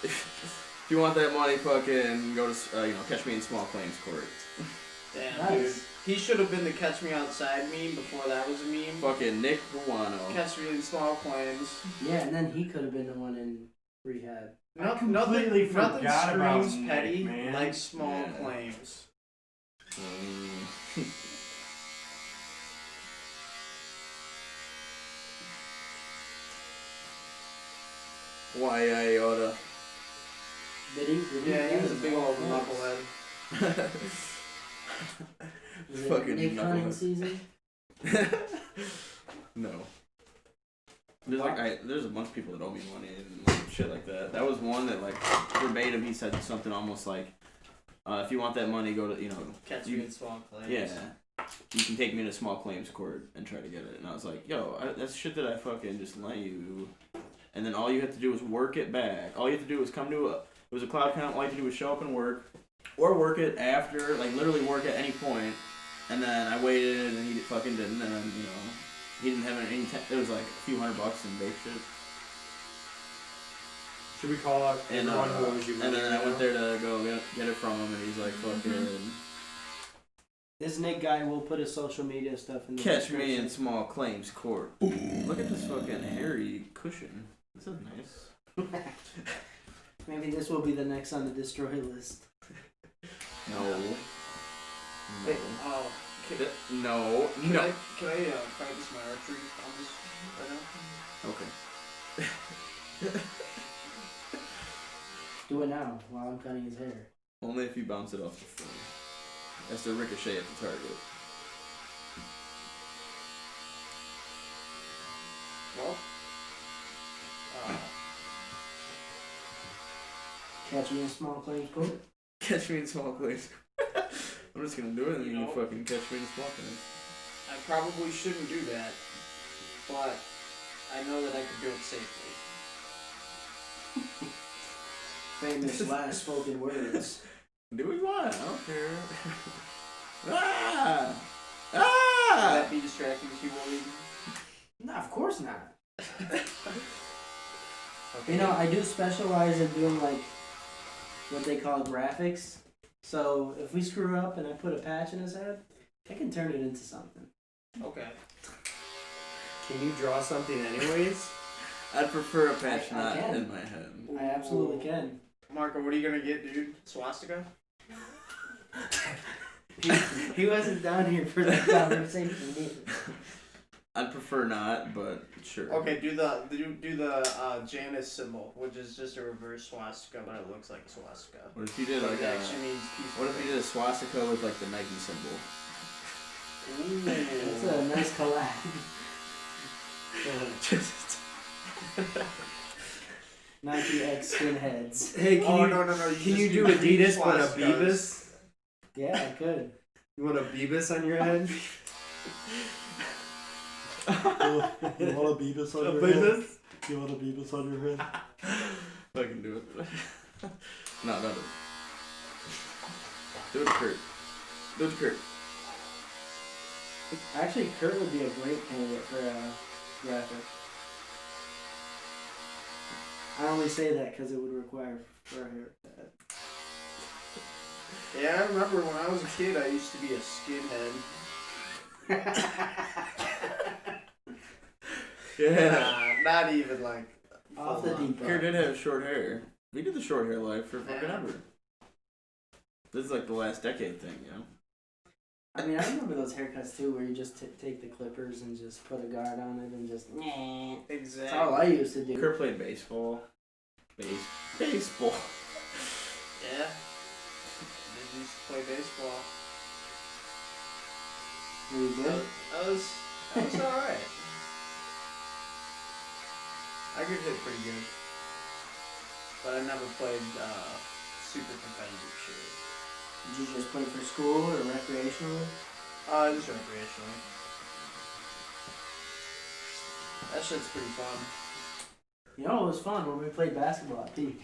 [SPEAKER 1] if you want that money, fucking go to catch me in small claims court.
[SPEAKER 7] Damn,
[SPEAKER 2] Nice.
[SPEAKER 7] dude. He should have been the catch me outside meme before that was a meme.
[SPEAKER 1] Fucking Nick Buono.
[SPEAKER 7] Catch me in small claims.
[SPEAKER 2] Yeah, and then he could have been the one in rehab.
[SPEAKER 7] Nothing
[SPEAKER 3] completely forgot about
[SPEAKER 7] screams
[SPEAKER 3] Nick,
[SPEAKER 7] petty
[SPEAKER 3] man.
[SPEAKER 7] like small
[SPEAKER 1] Yeah.
[SPEAKER 7] claims.
[SPEAKER 1] Why I oughta.
[SPEAKER 2] Did he?
[SPEAKER 7] Yeah, he was a big old knucklehead.
[SPEAKER 2] Was it
[SPEAKER 1] Fucking
[SPEAKER 2] Nick hunting
[SPEAKER 1] knucklehead.
[SPEAKER 2] season?
[SPEAKER 1] No. There's a bunch of people that owe me money and like, shit like that. That was one that like verbatim he said something almost like, if you want that money, go to
[SPEAKER 7] Catch
[SPEAKER 1] you-
[SPEAKER 7] me in small claims.
[SPEAKER 1] yeah, you can take me to small claims court and try to get it. And I was like, yo, that's shit that I fucking just lent you. And then all you have to do is work it back. All you have to do is come to it was a cloud count. All you have to do is show up and work, or work it after, like literally work at any point. And then I waited, and he fucking didn't. And then he didn't have any. It was like a few $100 in vape shit.
[SPEAKER 3] Should we call out
[SPEAKER 1] And
[SPEAKER 3] everyone who owes you
[SPEAKER 1] and
[SPEAKER 3] money
[SPEAKER 1] then I
[SPEAKER 3] now?
[SPEAKER 1] went there to go get it from him, and he's like, fucking
[SPEAKER 2] This Nick guy will put his social media stuff in the
[SPEAKER 1] catch me in
[SPEAKER 2] description.
[SPEAKER 1] small claims court. Look at this fucking hairy cushion. This is nice.
[SPEAKER 2] Maybe this will be the next on the destroy list.
[SPEAKER 1] No.
[SPEAKER 7] Hey, oh, can,
[SPEAKER 1] No.
[SPEAKER 7] can
[SPEAKER 1] No.
[SPEAKER 7] I practice my archery on this right now?
[SPEAKER 1] Okay.
[SPEAKER 2] Do it now while I'm cutting his hair.
[SPEAKER 1] Only if you bounce it off the floor. That's the ricochet at the target.
[SPEAKER 7] Well,
[SPEAKER 2] Catch me in small claims court.
[SPEAKER 1] Catch me in small claims. I'm just gonna do it and
[SPEAKER 7] You
[SPEAKER 1] you
[SPEAKER 7] know.
[SPEAKER 1] can fucking catch me in small claims.
[SPEAKER 7] I probably shouldn't do that, but I know that I can do it safely.
[SPEAKER 2] Famous last spoken words.
[SPEAKER 1] Do what you want, I don't care. Ah!
[SPEAKER 7] Would
[SPEAKER 1] Ah!
[SPEAKER 7] that be distracting to you, Waleed?
[SPEAKER 2] No, of course not. You know, I do specialize in doing like what they call graphics. So if we screw up and I put a patch in his head, I can turn it into something.
[SPEAKER 7] Okay.
[SPEAKER 3] Can you draw something anyways?
[SPEAKER 1] I'd prefer a patch
[SPEAKER 2] I
[SPEAKER 1] not
[SPEAKER 2] can.
[SPEAKER 1] in my head.
[SPEAKER 2] I absolutely can.
[SPEAKER 7] Marco, what are you gonna get, dude? Swastika?
[SPEAKER 2] He wasn't down here for that conversation either.
[SPEAKER 1] I'd prefer not, but sure.
[SPEAKER 7] Okay, do the Janus symbol, which is just a reverse swastika, but it looks like a swastika.
[SPEAKER 1] What if you did
[SPEAKER 7] But
[SPEAKER 1] like
[SPEAKER 7] it
[SPEAKER 1] a?
[SPEAKER 7] actually means peaceful.
[SPEAKER 1] What if you did a swastika with like the Nike symbol?
[SPEAKER 7] Ooh.
[SPEAKER 2] That's a nice collab. Nike X skinheads.
[SPEAKER 3] Hey, can
[SPEAKER 7] no.
[SPEAKER 3] can you
[SPEAKER 7] just
[SPEAKER 3] do
[SPEAKER 7] green
[SPEAKER 3] Adidas but a
[SPEAKER 7] swastikas.
[SPEAKER 3] Beavis?
[SPEAKER 2] Yeah, I could.
[SPEAKER 3] You want a Beavis on your head?
[SPEAKER 5] You want a Beavis on
[SPEAKER 3] A
[SPEAKER 5] your head?
[SPEAKER 3] Beavis?
[SPEAKER 5] You want a Beavis on your head?
[SPEAKER 1] I can do it. No, not it. Do it, Kurt. Do it, Kurt.
[SPEAKER 2] Actually, Kurt would be a great candidate for a graphic. I only say that because it would require for a haircut.
[SPEAKER 7] Yeah, I remember when I was a kid, I used to be a skinhead.
[SPEAKER 1] Yeah.
[SPEAKER 7] Not even like
[SPEAKER 2] Off the deep
[SPEAKER 1] Kurt
[SPEAKER 2] end.
[SPEAKER 1] did have short hair. We did the short hair life for fucking ever. This is like the last decade thing, you know?
[SPEAKER 2] I mean, I remember those haircuts too, where you just take the clippers and just put a guard on it and just.
[SPEAKER 7] Exactly.
[SPEAKER 2] That's all I used to do.
[SPEAKER 1] Kurt played baseball. Baseball.
[SPEAKER 7] Yeah. Did used to play baseball.
[SPEAKER 2] Were you good?
[SPEAKER 7] That was alright. I could hit pretty good. But I never played super competitive shit.
[SPEAKER 2] Did you just play for school or recreational?
[SPEAKER 7] Just recreationally. That shit's pretty fun.
[SPEAKER 2] You know, it was fun when we played basketball at Peak.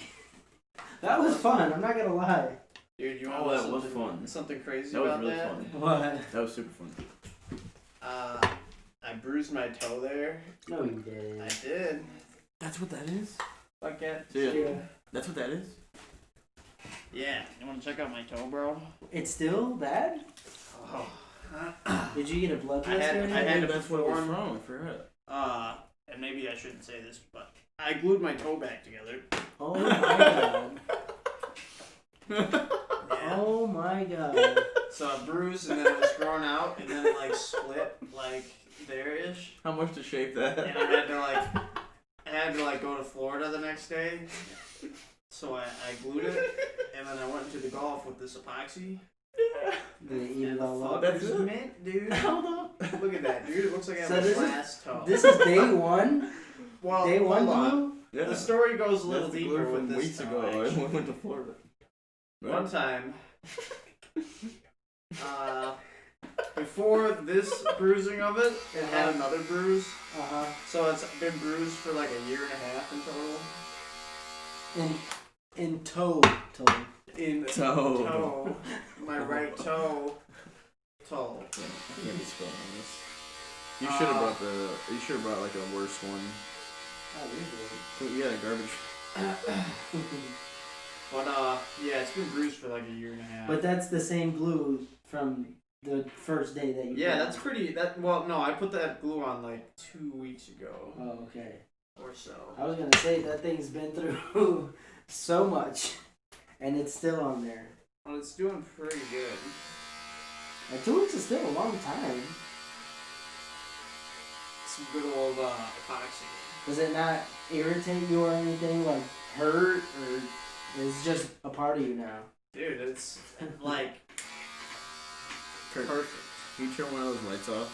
[SPEAKER 2] That was fun, I'm not gonna lie.
[SPEAKER 7] Dude, you
[SPEAKER 1] Oh,
[SPEAKER 7] want
[SPEAKER 1] that was
[SPEAKER 7] something-
[SPEAKER 1] fun.
[SPEAKER 7] Something crazy
[SPEAKER 1] That was
[SPEAKER 7] about
[SPEAKER 1] really
[SPEAKER 7] that?
[SPEAKER 1] fun.
[SPEAKER 2] What?
[SPEAKER 1] That was super fun.
[SPEAKER 7] I bruised my toe there.
[SPEAKER 2] No, you didn't.
[SPEAKER 7] I did.
[SPEAKER 1] That's what that is?
[SPEAKER 7] Fuck it.
[SPEAKER 1] Yeah. That's what that is?
[SPEAKER 7] Yeah. You wanna check out my toe, bro?
[SPEAKER 2] It's still bad?
[SPEAKER 7] Oh.
[SPEAKER 2] Did you get a blood
[SPEAKER 7] I
[SPEAKER 2] test
[SPEAKER 7] had-
[SPEAKER 2] or
[SPEAKER 7] I
[SPEAKER 2] anything?
[SPEAKER 7] had to
[SPEAKER 1] That's what it was
[SPEAKER 7] perform-
[SPEAKER 1] from. I forgot.
[SPEAKER 7] And maybe I shouldn't say this, but I glued my toe back together.
[SPEAKER 2] Oh my god.
[SPEAKER 7] Yeah.
[SPEAKER 2] Oh my god.
[SPEAKER 7] So I bruised and then it was grown out and then it like split like there-ish.
[SPEAKER 1] How much to shape that?
[SPEAKER 7] And I had to go to Florida the next day. So I glued it and then I went into the golf with this epoxy.
[SPEAKER 2] Did it eat
[SPEAKER 7] And
[SPEAKER 2] it all
[SPEAKER 7] the
[SPEAKER 2] up?
[SPEAKER 1] That's
[SPEAKER 7] fucker's
[SPEAKER 1] it?
[SPEAKER 7] mint, dude.
[SPEAKER 1] Hold on.
[SPEAKER 7] Look at that, dude. It looks like I have
[SPEAKER 2] So
[SPEAKER 7] a
[SPEAKER 2] this is-
[SPEAKER 7] glass toe.
[SPEAKER 2] This is day one?
[SPEAKER 7] well,
[SPEAKER 2] Day one
[SPEAKER 7] hold on.
[SPEAKER 2] glue?
[SPEAKER 1] Yeah.
[SPEAKER 7] The story goes a little
[SPEAKER 1] That's the
[SPEAKER 7] deeper
[SPEAKER 1] glue
[SPEAKER 7] with
[SPEAKER 1] from
[SPEAKER 7] this
[SPEAKER 1] weeks
[SPEAKER 7] toe,
[SPEAKER 1] ago.
[SPEAKER 7] actually.
[SPEAKER 1] I went to Florida.
[SPEAKER 7] One time, before this bruising of it, it had another bruise.
[SPEAKER 2] Uh-huh.
[SPEAKER 7] So it's been bruised for like a year and a half in total.
[SPEAKER 2] In toe.
[SPEAKER 7] In
[SPEAKER 1] Toe.
[SPEAKER 7] my right toe. Toe.
[SPEAKER 1] I can't be spelling on this. You should have brought You should have brought like a worse one.
[SPEAKER 2] Oh,
[SPEAKER 1] You got a garbage.
[SPEAKER 7] But yeah, it's been bruised for like a year and a half.
[SPEAKER 2] But that's the same glue from the first day that you
[SPEAKER 7] yeah,
[SPEAKER 2] put
[SPEAKER 7] that's
[SPEAKER 2] it.
[SPEAKER 7] pretty. Well, no, I put that glue on like 2 weeks ago
[SPEAKER 2] Oh, okay.
[SPEAKER 7] or so.
[SPEAKER 2] I was gonna say that thing's been through so much, and it's still on there.
[SPEAKER 7] Well, it's doing pretty good.
[SPEAKER 2] 2 weeks is still a long time.
[SPEAKER 7] Some good old epoxy.
[SPEAKER 2] Does it not irritate you or anything, like hurt, or is it just a part of you now?
[SPEAKER 7] Dude, it's like
[SPEAKER 1] Kurt,
[SPEAKER 7] perfect.
[SPEAKER 1] can you turn one of those lights off?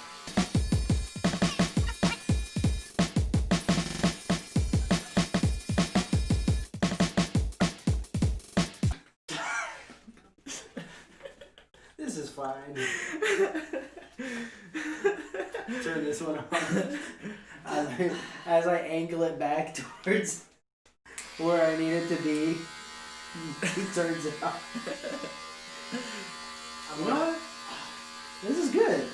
[SPEAKER 2] This is fine. Turn this one off. As I angle it back towards where I need it to be, he turns it off. You know what? This is good.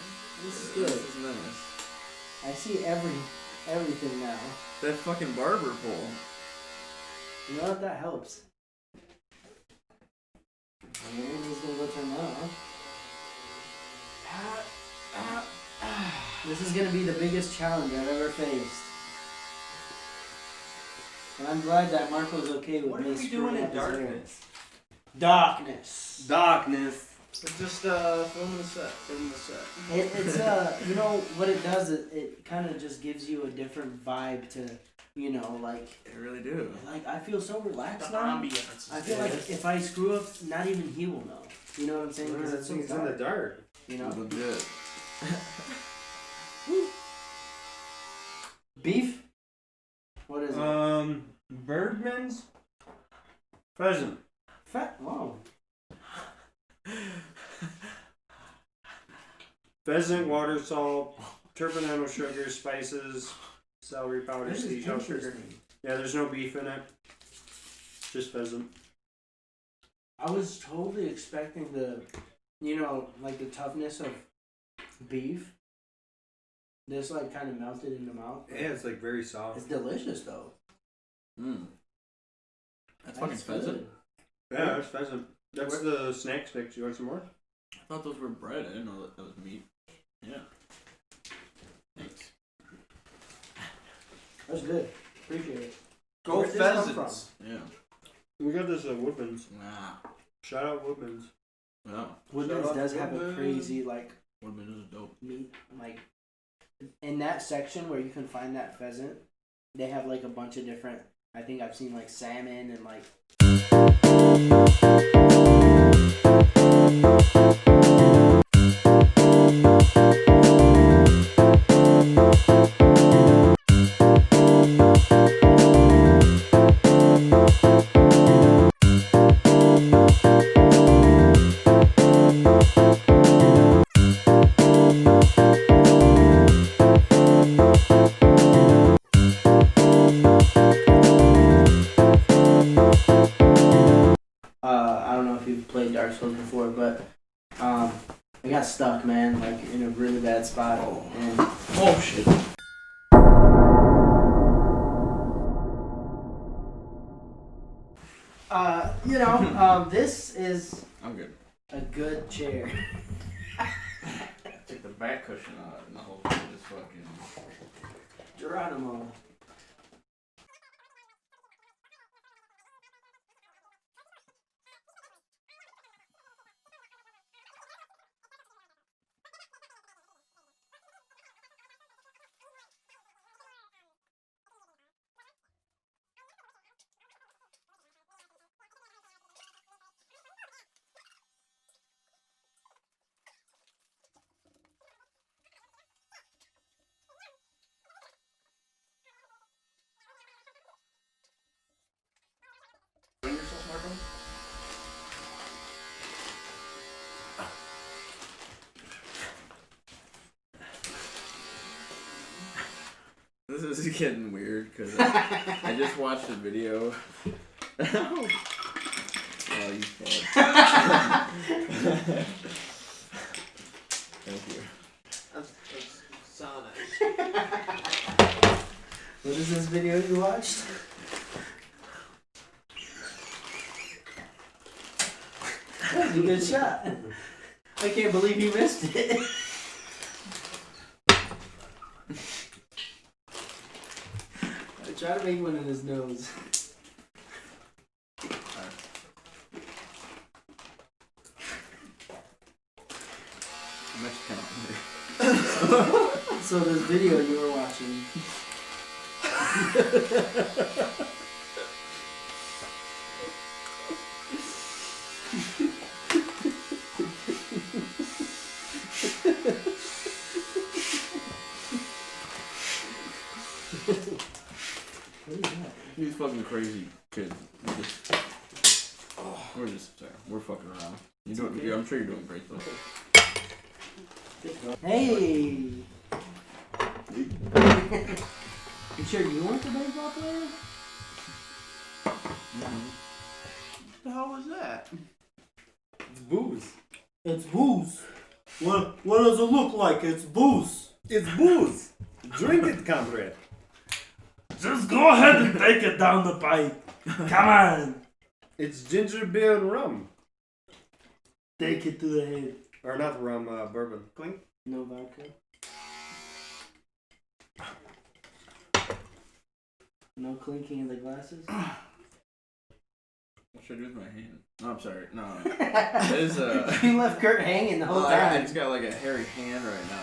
[SPEAKER 2] This is good.
[SPEAKER 1] This is nice.
[SPEAKER 2] I see everything now.
[SPEAKER 1] That fucking barber pole.
[SPEAKER 2] You know what? That helps. He's gonna go turn that on. This is gonna be the biggest challenge I've ever faced. And I'm glad that Marco's okay with
[SPEAKER 3] What
[SPEAKER 2] me
[SPEAKER 3] are we doing
[SPEAKER 2] screwing
[SPEAKER 3] in
[SPEAKER 2] up his hair.
[SPEAKER 3] darkness?
[SPEAKER 2] Darkness.
[SPEAKER 3] Darkness.
[SPEAKER 7] It's just filming the set.
[SPEAKER 2] It's you know what it does? It kind of just gives you a different vibe to, you know, like.
[SPEAKER 1] They really do.
[SPEAKER 2] Like I feel so relaxed
[SPEAKER 7] The
[SPEAKER 2] now.
[SPEAKER 7] ambiance.
[SPEAKER 2] I feel like if I screw up, not even he will know. You know what I'm saying? Because it's so
[SPEAKER 3] It's in the
[SPEAKER 2] dark.
[SPEAKER 3] dark.
[SPEAKER 2] You know.
[SPEAKER 1] Legit.
[SPEAKER 2] Beef. What is it?
[SPEAKER 3] Birdman's pheasant.
[SPEAKER 2] Fat. Wow.
[SPEAKER 3] Pheasant, water, salt, terpenado sugar, spices, celery powder,
[SPEAKER 2] This is
[SPEAKER 3] seashell sugar.
[SPEAKER 2] interesting.
[SPEAKER 3] Yeah, there's no beef in it. Just pheasant.
[SPEAKER 2] I was totally expecting the, you know, like the toughness of beef. This like kind of melted in the mouth.
[SPEAKER 3] Yeah, it's like very soft.
[SPEAKER 2] It's delicious though.
[SPEAKER 1] Mm. That's fucking pheasant.
[SPEAKER 2] good.
[SPEAKER 3] Yeah, that's pheasant. That's the snack sticks. You want some more?
[SPEAKER 1] I thought those were bread. I didn't know that was meat. Yeah. Thanks.
[SPEAKER 2] That's good. Appreciate it.
[SPEAKER 7] Go
[SPEAKER 2] Where'd this come
[SPEAKER 7] pheasants.
[SPEAKER 1] Yeah.
[SPEAKER 3] We got this at Woodman's.
[SPEAKER 1] Nah.
[SPEAKER 3] Shout out Woodman's.
[SPEAKER 1] Wow.
[SPEAKER 2] Woodman's
[SPEAKER 3] Shout out
[SPEAKER 2] does have a
[SPEAKER 3] Woodman's.
[SPEAKER 2] crazy like
[SPEAKER 1] Woodman is dope.
[SPEAKER 2] meat, like in that section where you can find that pheasant. They have like a bunch of different. I think I've seen like salmon and like. I don't know if you've played Dark Souls before, but I got stuck, man, like in a really bad spot. And
[SPEAKER 1] Oh shit.
[SPEAKER 2] you know, this is
[SPEAKER 1] I'm good.
[SPEAKER 2] a good chair.
[SPEAKER 1] Take the back cushion out and the whole thing is fucking.
[SPEAKER 2] Geronimo.
[SPEAKER 1] Bring yourself, Marco? This is getting weird because I just watched a video. Oh, you fuck. Thank you.
[SPEAKER 7] That's so nice.
[SPEAKER 2] What is this video you watched? That was a good shot. I can't believe you missed it. I tried to make one in his nose.
[SPEAKER 1] I'm actually kind of hungry.
[SPEAKER 2] So this video you were watching.
[SPEAKER 1] These fucking crazy kids. We're fucking around. You're doing.
[SPEAKER 2] okay.
[SPEAKER 1] I'm sure you're doing great though.
[SPEAKER 2] Hey! You sure you weren't the baseball player?
[SPEAKER 7] What the hell was that?
[SPEAKER 3] It's booze.
[SPEAKER 2] It's booze.
[SPEAKER 5] What does it look like? It's booze.
[SPEAKER 3] It's booze. Drink it, comrade.
[SPEAKER 5] Just go ahead and take it down the pipe. Come on.
[SPEAKER 3] It's ginger beer and rum.
[SPEAKER 5] Take it to the head.
[SPEAKER 3] Or not rum, bourbon. Clink.
[SPEAKER 2] No vodka. No clinking in the glasses?
[SPEAKER 1] What should I do with my hand? No, I'm sorry. No. It is
[SPEAKER 2] You left Kurt hanging the whole time.
[SPEAKER 1] I just got like a hairy hand right now.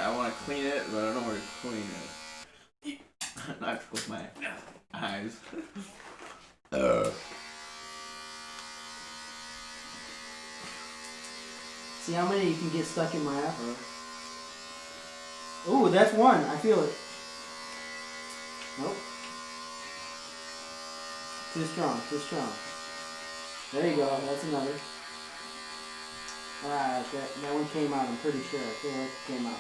[SPEAKER 1] I want to clean it, but I don't know where to clean it. I have to close my eyes.
[SPEAKER 2] See how many you can get stuck in my afro? Ooh, that's one. I feel it. Nope. Too strong, too strong. There you go, that's another. Alright, that one came out, I'm pretty sure. I feel like it came out.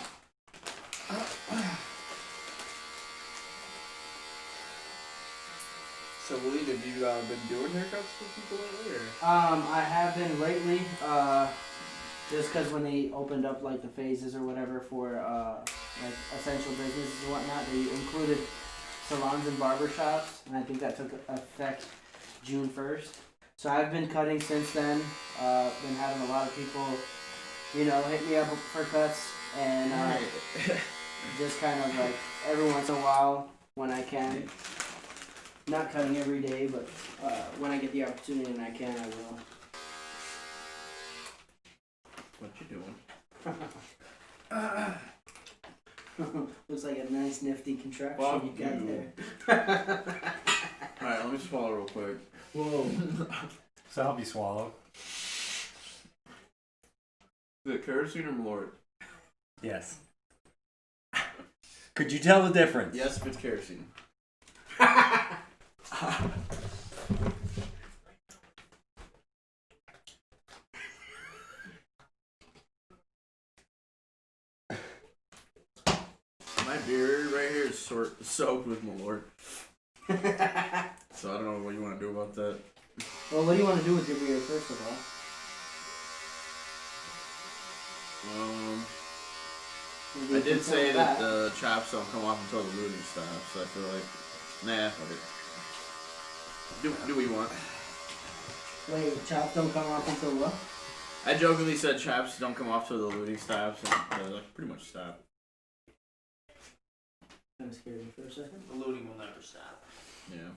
[SPEAKER 7] So, Waleed, have you been doing haircuts for people lately, or?
[SPEAKER 2] I have been lately, just because when they opened up like the phases or whatever for like essential businesses and whatnot, they included salons and barber shops, and I think that took effect June 1st. So I've been cutting since then. Been having a lot of people, you know, hit me up for cuts, and just kind of like every once in a while when I can. Not cutting every day, but when I get the opportunity and I can, I will.
[SPEAKER 1] What you doing?
[SPEAKER 2] Looks like a nice nifty contraption
[SPEAKER 1] Fuck
[SPEAKER 2] you got
[SPEAKER 1] you.
[SPEAKER 2] there.
[SPEAKER 1] Alright, let me swallow real quick.
[SPEAKER 2] Whoa.
[SPEAKER 3] So help you swallow.
[SPEAKER 1] Is it kerosene or malort?
[SPEAKER 3] Yes. Could you tell the difference?
[SPEAKER 1] Yes, if it's kerosene. My beard right here is soaked with malort. So I don't know what you want to do about that.
[SPEAKER 2] Well, what do you want to do with your beard, first of all? Maybe
[SPEAKER 1] I
[SPEAKER 2] you
[SPEAKER 1] did
[SPEAKER 2] can
[SPEAKER 1] say
[SPEAKER 2] tell
[SPEAKER 1] that the chops don't come off until the looting stops, so I feel like, nah, fuck it. Do what you want.
[SPEAKER 2] Wait, chops don't come off until what?
[SPEAKER 1] I jokingly said chops don't come off till the looting stops, and they like pretty much stop.
[SPEAKER 2] Kind of scared me for a second.
[SPEAKER 7] The looting will never stop.
[SPEAKER 1] Yeah.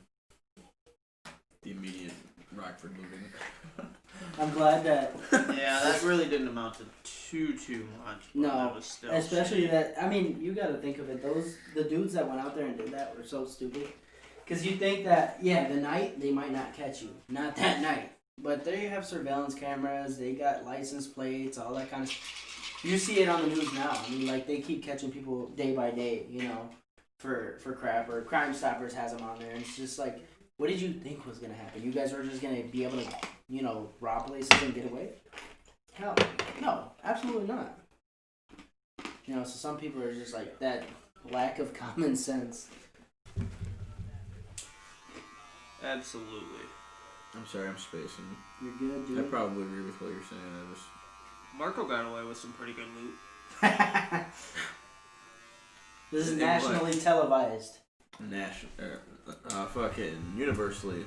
[SPEAKER 1] The immediate Rockford looting.
[SPEAKER 2] I'm glad that.
[SPEAKER 7] Yeah, that really didn't amount to too much. But
[SPEAKER 2] No,
[SPEAKER 7] that was still
[SPEAKER 2] especially
[SPEAKER 7] shitty.
[SPEAKER 2] that. I mean, you got to think of it. The dudes that went out there and did that were so stupid. Because you think that, yeah, the night they might not catch you, not that night, but they have surveillance cameras. They got license plates, all that kind of. You see it on the news now. I mean, like they keep catching people day by day, you know, for crap, or Crime Stoppers has them on there. And it's just like, what did you think was gonna happen? You guys were just gonna be able to, you know, rob places and get away? Hell, no, absolutely not. You know, so some people are just like that lack of common sense.
[SPEAKER 7] Absolutely.
[SPEAKER 1] I'm sorry, I'm spacing.
[SPEAKER 2] You're good, dude.
[SPEAKER 1] I probably agree with what you're saying. I just
[SPEAKER 7] Marco got away with some pretty good loot.
[SPEAKER 2] This is
[SPEAKER 1] In
[SPEAKER 2] nationally televised.
[SPEAKER 1] fucking universally.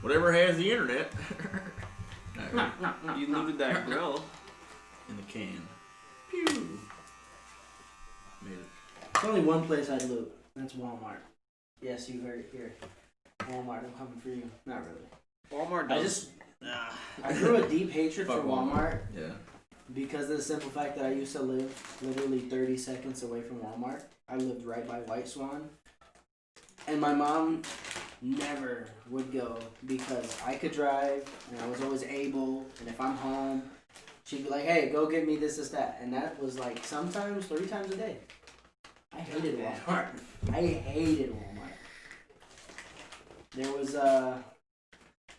[SPEAKER 1] Whatever has the internet.
[SPEAKER 7] You looted that grill.
[SPEAKER 1] In the can. Pew. Made it.
[SPEAKER 2] There's only one place I'd loot. That's Walmart. Yes, you heard it here. Walmart, I'm coming for you. Not really.
[SPEAKER 7] Walmart does.
[SPEAKER 2] I grew a deep hatred for
[SPEAKER 1] Fuck
[SPEAKER 2] Walmart
[SPEAKER 1] Yeah.
[SPEAKER 2] because of the simple fact that I used to live literally 30 seconds away from Walmart. I lived right by White Swan. And my mom never would go because I could drive and I was always able, and if I'm home, she'd be like, hey, go get me this, that. And that was like sometimes 3 times a day. I hated Walmart. I hated Walmart.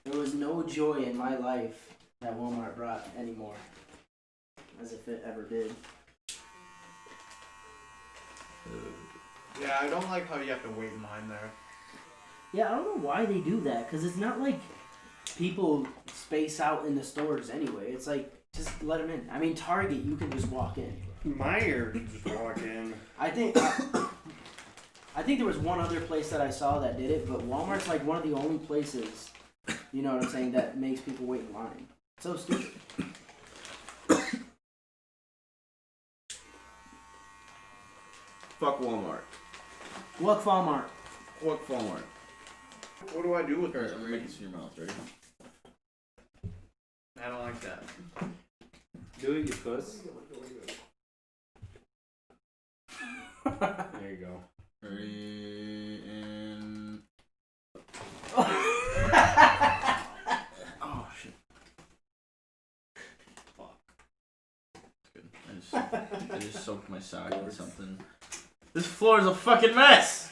[SPEAKER 2] There was no joy in my life that Walmart brought anymore, as if it ever did.
[SPEAKER 7] Yeah, I don't like how you have to wait in line there.
[SPEAKER 2] Yeah, I don't know why they do that, because it's not like people space out in the stores anyway. It's like, just let them in. I mean, Target, you can just walk in.
[SPEAKER 3] Meyer can just walk in.
[SPEAKER 2] I think there was one other place that I saw that did it, but Walmart's like one of the only places, you know what I'm saying, that makes people wait in line. So stupid.
[SPEAKER 1] Fuck Walmart.
[SPEAKER 2] Fuck Walmart.
[SPEAKER 1] What phone work?
[SPEAKER 7] What do I do with
[SPEAKER 1] Alright,
[SPEAKER 7] this?
[SPEAKER 1] I'm gonna make it to your mouth, ready?
[SPEAKER 7] I don't like that.
[SPEAKER 3] Do it, you puss. There you go.
[SPEAKER 1] Ready, and... Oh, shit. Fuck. That's good. I just soaked my sock in something. This floor is a fucking mess!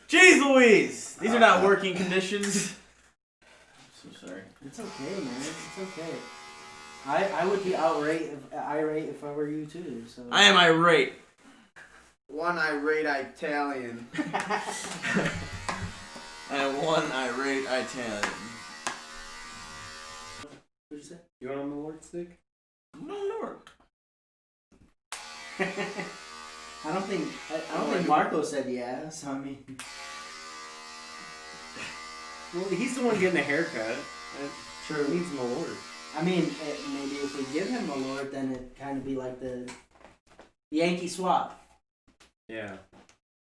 [SPEAKER 1] Jeez Louise! These are not working conditions. I'm so sorry.
[SPEAKER 2] It's okay, man. It's okay. I would be irate if I were you too. So
[SPEAKER 1] I am irate.
[SPEAKER 7] One irate Italian.
[SPEAKER 1] And one irate Italian.
[SPEAKER 2] What'd you say?
[SPEAKER 3] You want a Malort stick?
[SPEAKER 1] No, Lord.
[SPEAKER 2] I don't think Marco said yeah. So I mean,
[SPEAKER 3] Well, he's the one getting a haircut.
[SPEAKER 2] True.
[SPEAKER 3] He needs Malort.
[SPEAKER 2] I mean, maybe if we give him a Lord, then it kind of be like the Yankee swap.
[SPEAKER 3] Yeah.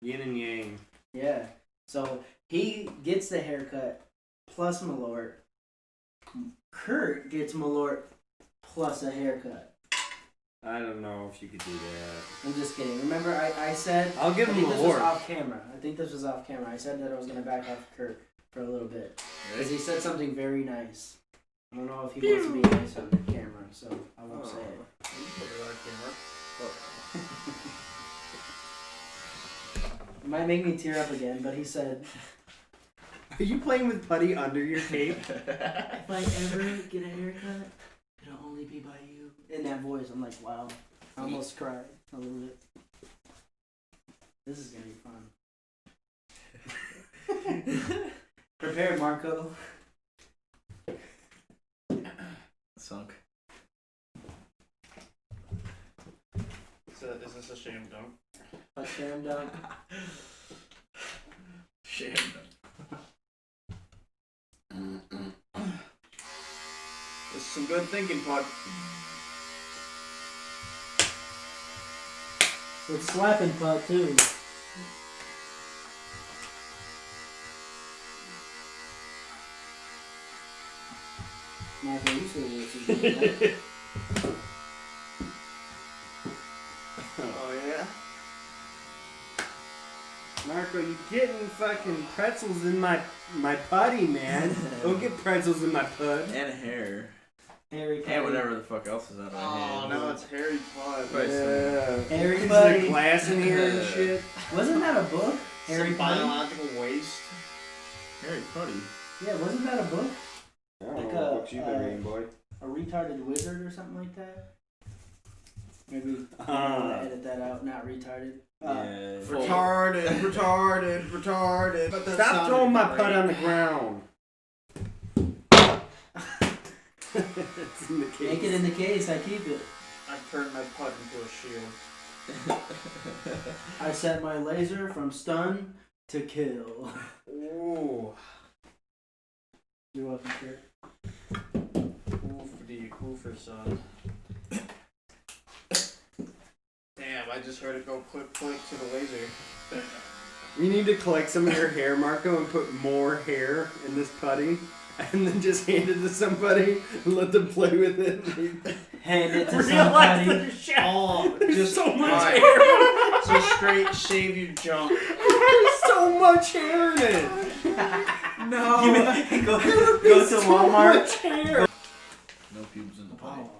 [SPEAKER 3] Yin and yang.
[SPEAKER 2] Yeah. So he gets the haircut plus Malort. Kurt gets Malort plus a haircut.
[SPEAKER 3] I don't know if you could do that.
[SPEAKER 2] I'm just kidding. Remember, I said
[SPEAKER 3] I'll give him
[SPEAKER 2] this was
[SPEAKER 3] Malort.
[SPEAKER 2] off camera. I think this was off camera. I said that I was gonna back off Kurt for a little bit because he said something very nice. I don't know if he wants to be nice on the camera, so I won't say it. It might make me tear up again, but he said,
[SPEAKER 3] Are you playing with putty under your cape?
[SPEAKER 2] if I ever get a haircut, it'll only be by you. In that voice, I'm like, wow. I almost cried a little bit. This is gonna be fun. Prepare, Marco.
[SPEAKER 1] Sunk.
[SPEAKER 7] So is this a sham dunk?
[SPEAKER 2] A sham dunk.
[SPEAKER 1] Shame.
[SPEAKER 7] This is some good thinking, Pud.
[SPEAKER 2] It's slapping putt too. Marco, you said this is good, right?
[SPEAKER 7] Oh yeah?
[SPEAKER 3] Marco, you getting fucking pretzels in my putty, man. Don't get pretzels in my pud.
[SPEAKER 1] And hair.
[SPEAKER 2] Harry
[SPEAKER 1] And whatever the fuck else is out of my
[SPEAKER 7] Oh,
[SPEAKER 1] hand.
[SPEAKER 7] now it's Harry Pud.
[SPEAKER 1] Right.
[SPEAKER 3] Yeah.
[SPEAKER 2] Harry
[SPEAKER 3] Is
[SPEAKER 2] Putty.
[SPEAKER 3] there glass in here and shit?
[SPEAKER 2] Wasn't that a book? Harry
[SPEAKER 7] Some
[SPEAKER 2] Putty?
[SPEAKER 7] biological waste.
[SPEAKER 1] Harry Putty.
[SPEAKER 2] Yeah, wasn't that a book?
[SPEAKER 3] I don't
[SPEAKER 2] Like
[SPEAKER 3] know what books you've been reading, boy.
[SPEAKER 2] A retarded wizard or something like that? Maybe I'm
[SPEAKER 3] Uh.
[SPEAKER 2] gonna edit that out, not retarded.
[SPEAKER 1] Yeah.
[SPEAKER 7] Retarded. But that
[SPEAKER 3] Stop
[SPEAKER 7] sounded
[SPEAKER 3] throwing my
[SPEAKER 7] great.
[SPEAKER 3] pud on the ground. It's in the case.
[SPEAKER 2] Make it in the case, I keep it.
[SPEAKER 7] I've turned my pud into a shield.
[SPEAKER 2] I set my laser from stun to kill.
[SPEAKER 7] Ooh.
[SPEAKER 2] You're welcome, Kurt.
[SPEAKER 7] Oofer, son. Damn, I just heard it go click to the laser.
[SPEAKER 3] You need to collect some of your hair, Marco, and put more hair in this putty, and then just hand it to somebody and let them play with it.
[SPEAKER 2] Hand it to
[SPEAKER 3] Realize
[SPEAKER 2] somebody.
[SPEAKER 3] there's shit.
[SPEAKER 7] Oh,
[SPEAKER 3] There's
[SPEAKER 7] just
[SPEAKER 3] so much
[SPEAKER 7] alright.
[SPEAKER 3] hair.
[SPEAKER 7] So straight shave your junk.
[SPEAKER 3] There's so much hair in it.
[SPEAKER 1] No.
[SPEAKER 2] Go to
[SPEAKER 3] So
[SPEAKER 2] Walmart.
[SPEAKER 3] much hair.
[SPEAKER 1] No pubes in the putty.
[SPEAKER 2] Oh.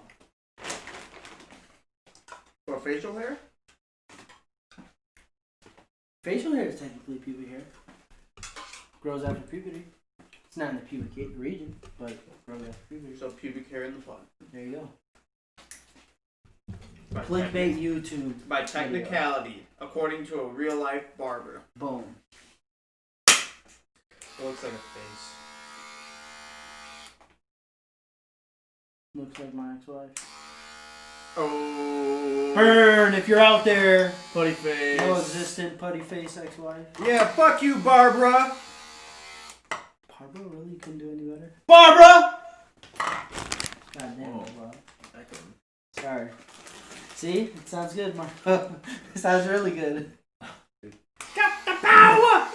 [SPEAKER 7] For facial hair?
[SPEAKER 2] Facial hair is technically pubic hair. Grows after puberty. It's not in the pubic region, but grows after puberty.
[SPEAKER 7] So pubic hair in the pud.
[SPEAKER 2] There you go.
[SPEAKER 7] By
[SPEAKER 2] Clickbait YouTube.
[SPEAKER 7] By technicality, according to a real life barber.
[SPEAKER 2] Boom.
[SPEAKER 7] It looks like a face.
[SPEAKER 2] Looks like my ex-wife.
[SPEAKER 7] Oh.
[SPEAKER 2] Burn if you're out there.
[SPEAKER 1] Putty face.
[SPEAKER 2] No existent putty face ex-wife.
[SPEAKER 3] Yeah, fuck you, Barbara.
[SPEAKER 2] Barbara really couldn't do any better.
[SPEAKER 3] Barbara.
[SPEAKER 2] God damn
[SPEAKER 1] Whoa.
[SPEAKER 2] it, Bob.
[SPEAKER 1] Echo.
[SPEAKER 2] Sorry. See? It sounds good, Marco. It sounds really good.
[SPEAKER 3] Got the power.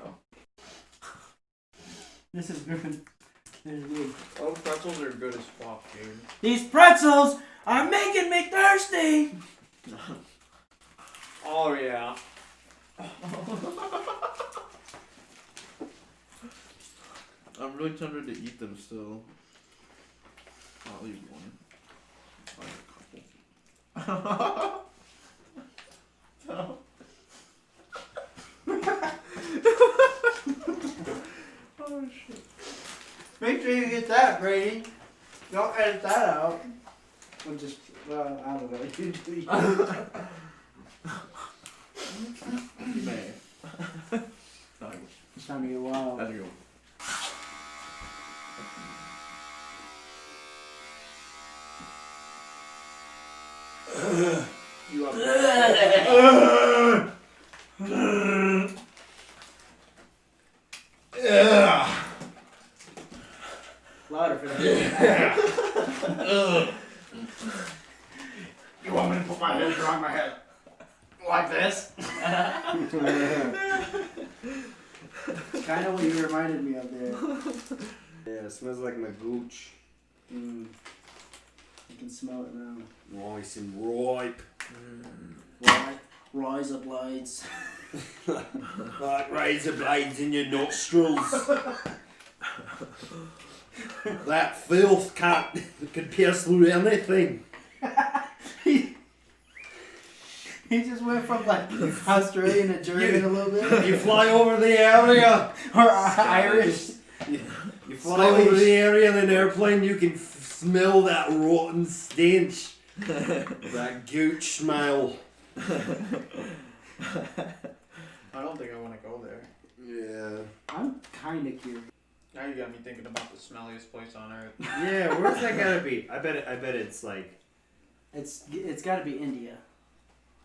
[SPEAKER 7] go.
[SPEAKER 2] This is good. This is good.
[SPEAKER 7] Oh, pretzels are good as fuck, dude.
[SPEAKER 2] These pretzels are making me thirsty.
[SPEAKER 7] Oh yeah.
[SPEAKER 1] I'm really tempted to eat them still. I'll eat one. I'll eat a couple.
[SPEAKER 7] Oh shit.
[SPEAKER 2] Make sure you get that, Brady. Don't edit that out. We'll just, well, I don't know. You do you.
[SPEAKER 1] You may. Sorry.
[SPEAKER 2] It's time to get wild.
[SPEAKER 1] That's a good one.
[SPEAKER 7] You up?
[SPEAKER 2] Louder for that.
[SPEAKER 7] You want me to put my head around my head? Like this?
[SPEAKER 2] It's kind of what you reminded me of there.
[SPEAKER 3] Yeah, it smells like my gooch.
[SPEAKER 2] Mm. I can smell it now.
[SPEAKER 3] Nice and ripe.
[SPEAKER 2] Rise up lights.
[SPEAKER 3] Like razor blades in your nostrils. That filth could pierce through anything.
[SPEAKER 2] He just went from like Australian to German a little bit.
[SPEAKER 3] You fly over the area.
[SPEAKER 2] Or Irish.
[SPEAKER 3] You fly over the area in an airplane, you can smell that rotten stench. That gooch smell.
[SPEAKER 7] I don't think I want to go there.
[SPEAKER 3] Yeah.
[SPEAKER 2] I'm kind of curious.
[SPEAKER 7] Now you got me thinking about the smelliest place on earth.
[SPEAKER 3] Yeah, where's that gotta be? I bet it's like...
[SPEAKER 2] It's got to be India.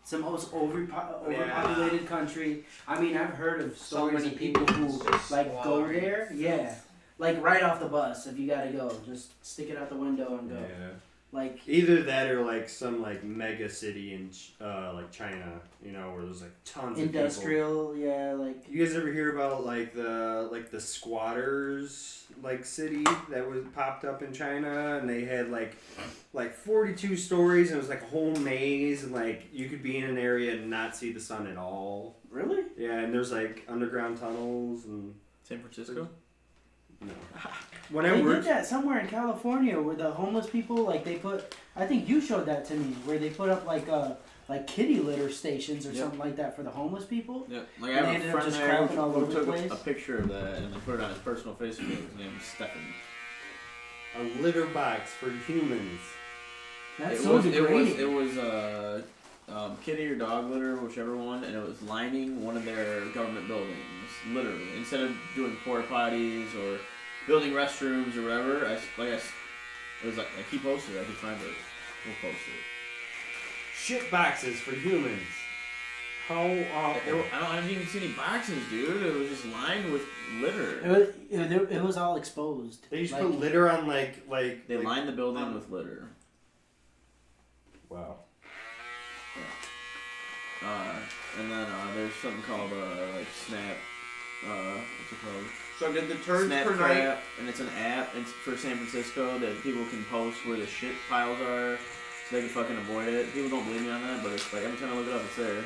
[SPEAKER 2] It's the most overpopulated country. I mean, I've heard of
[SPEAKER 7] So
[SPEAKER 2] stories
[SPEAKER 7] many
[SPEAKER 2] of people who
[SPEAKER 7] people just
[SPEAKER 2] like go
[SPEAKER 7] slaughtering.
[SPEAKER 2] there. Yeah, like right off the bus. If you gotta go, just stick it out the window and go.
[SPEAKER 3] Yeah.
[SPEAKER 2] Like
[SPEAKER 3] Either that or like some like mega city in like China, you know, where there's like tons of
[SPEAKER 2] industrial. Yeah, like
[SPEAKER 3] people. You guys ever hear about like the squatters like city that was popped up in China, and they had like 42 stories, and it was like a whole maze, and like you could be in an area and not see the sun at all.
[SPEAKER 2] really?
[SPEAKER 3] Yeah, and there's like underground tunnels and
[SPEAKER 1] San Francisco?
[SPEAKER 3] no. When I
[SPEAKER 2] They did
[SPEAKER 3] worked,
[SPEAKER 2] that somewhere in California where the homeless people like they put. I think you showed that to me where they put up like kitty litter stations or
[SPEAKER 1] Yep.
[SPEAKER 2] something like that for the homeless people.
[SPEAKER 1] Yeah, like
[SPEAKER 2] And
[SPEAKER 1] I
[SPEAKER 2] they
[SPEAKER 1] have
[SPEAKER 2] ended
[SPEAKER 1] a
[SPEAKER 2] up
[SPEAKER 1] friend
[SPEAKER 2] just
[SPEAKER 1] there
[SPEAKER 2] crapping all
[SPEAKER 1] who
[SPEAKER 2] over the
[SPEAKER 1] took
[SPEAKER 2] place?
[SPEAKER 1] a picture of that and then put it on his personal Facebook. His name is Stefan.
[SPEAKER 3] a litter box for humans.
[SPEAKER 2] That's so degrading.
[SPEAKER 1] It was kitty or dog litter, whichever one, and it was lining one of their government buildings. Literally, instead of doing porta potties or building restrooms or whatever, it was like he posted it. I could find it. We'll post it.
[SPEAKER 3] Shit boxes for humans. How awful.
[SPEAKER 1] I haven't even seen any boxes, dude. It was just lined with litter.
[SPEAKER 2] It was all exposed.
[SPEAKER 3] They just
[SPEAKER 2] Like,
[SPEAKER 3] put litter on like
[SPEAKER 1] They lined the building with litter.
[SPEAKER 3] Wow.
[SPEAKER 1] And then there's something called like Snap. What's it called?
[SPEAKER 7] So did the turds
[SPEAKER 1] Snap
[SPEAKER 7] per night?
[SPEAKER 1] Crap, and it's an app. It's for San Francisco that people can post where the shit piles are, so they can fucking avoid it. People don't believe me on that, but it's like every time I look it up, it's there. I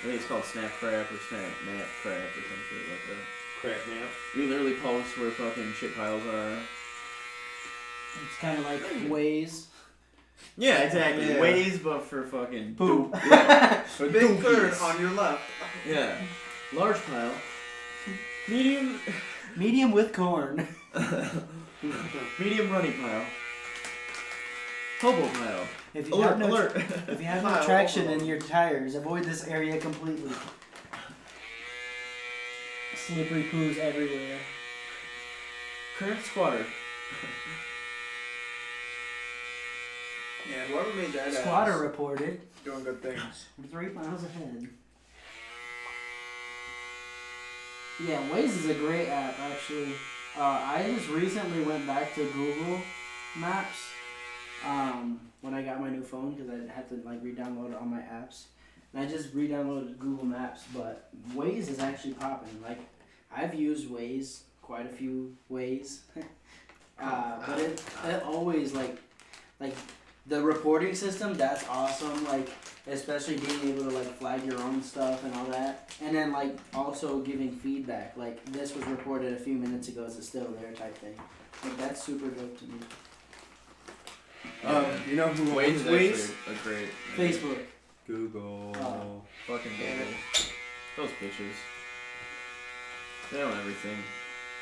[SPEAKER 1] think it's called Snap Crap or Snap Nap Crap or some shit like that.
[SPEAKER 3] Crap, man.
[SPEAKER 1] You literally post where fucking shit piles are.
[SPEAKER 2] It's kind of like Waze.
[SPEAKER 1] Yeah, exactly.
[SPEAKER 3] Yeah.
[SPEAKER 1] Ways, but for fucking
[SPEAKER 2] Poop.
[SPEAKER 1] doop. Yeah. For
[SPEAKER 7] Big
[SPEAKER 1] dookies.
[SPEAKER 7] turd on your left.
[SPEAKER 1] Yeah. Large pile. Medium.
[SPEAKER 2] Medium with corn.
[SPEAKER 1] Medium runny pile. Hobo pile.
[SPEAKER 2] If you
[SPEAKER 1] Alert,
[SPEAKER 2] have no
[SPEAKER 1] alert.
[SPEAKER 2] if you have no
[SPEAKER 7] Pile,
[SPEAKER 2] traction
[SPEAKER 7] overload.
[SPEAKER 2] in your tires, avoid this area completely. Slippery poos everywhere.
[SPEAKER 1] Current squatter.
[SPEAKER 7] Yeah, whoever made that
[SPEAKER 2] Squatter
[SPEAKER 7] ass
[SPEAKER 2] reported.
[SPEAKER 7] doing good things.
[SPEAKER 2] 3 miles ahead. Yeah, Waze is a great app, actually. I just recently went back to Google Maps when I got my new phone because I had to like re-download all my apps. and I just re-downloaded Google Maps, but Waze is actually popping. Like, I've used Waze quite a few ways, but it always like the reporting system. That's awesome. Like, especially being able to like flag your own stuff and all that, and then like also giving feedback. Like, this was reported a few minutes ago, is it still there type thing. Like, that's super dope to me.
[SPEAKER 3] You know who
[SPEAKER 1] Waze
[SPEAKER 3] owns
[SPEAKER 1] is
[SPEAKER 3] Waze?
[SPEAKER 1] actually a great.
[SPEAKER 2] Facebook.
[SPEAKER 3] Google.
[SPEAKER 1] Fucking Google. Those bitches. They own everything.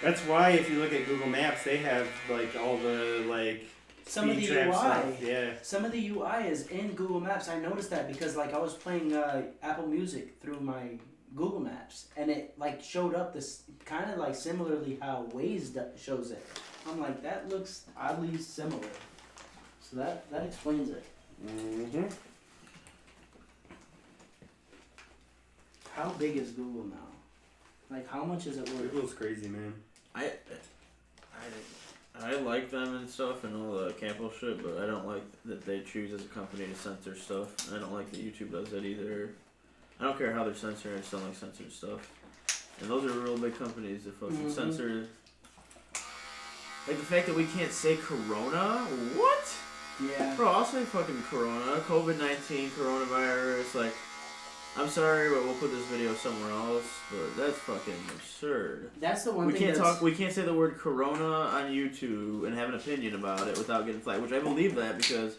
[SPEAKER 3] That's why if you look at Google Maps, they have like all the like
[SPEAKER 2] Some of the
[SPEAKER 3] speed trap
[SPEAKER 2] UI.
[SPEAKER 3] stuff. Yeah.
[SPEAKER 2] Some of the UI is in Google Maps. I noticed that because like I was playing Apple Music through my Google Maps, and it like showed up this kind of like similarly how Waze shows it. I'm like, that looks oddly similar. So that explains it.
[SPEAKER 3] Mm-hmm.
[SPEAKER 2] How big is Google now? Like, how much is it worth?
[SPEAKER 3] Google's crazy, man.
[SPEAKER 1] I like them and stuff and all the Campbell shit, but I don't like that they choose as a company to censor stuff. And I don't like that YouTube does that either. I don't care how they're censoring, I just don't like censored stuff. And those are real big companies that fucking censor. Like the fact that we can't say Corona? What?
[SPEAKER 2] Yeah.
[SPEAKER 1] Bro, I'll say fucking Corona, COVID-19, coronavirus, like, I'm sorry, but we'll put this video somewhere else, but that's fucking absurd.
[SPEAKER 2] That's the one
[SPEAKER 1] We
[SPEAKER 2] thing
[SPEAKER 1] can't we can't say the word Corona on YouTube and have an opinion about it without getting flagged, which I believe that because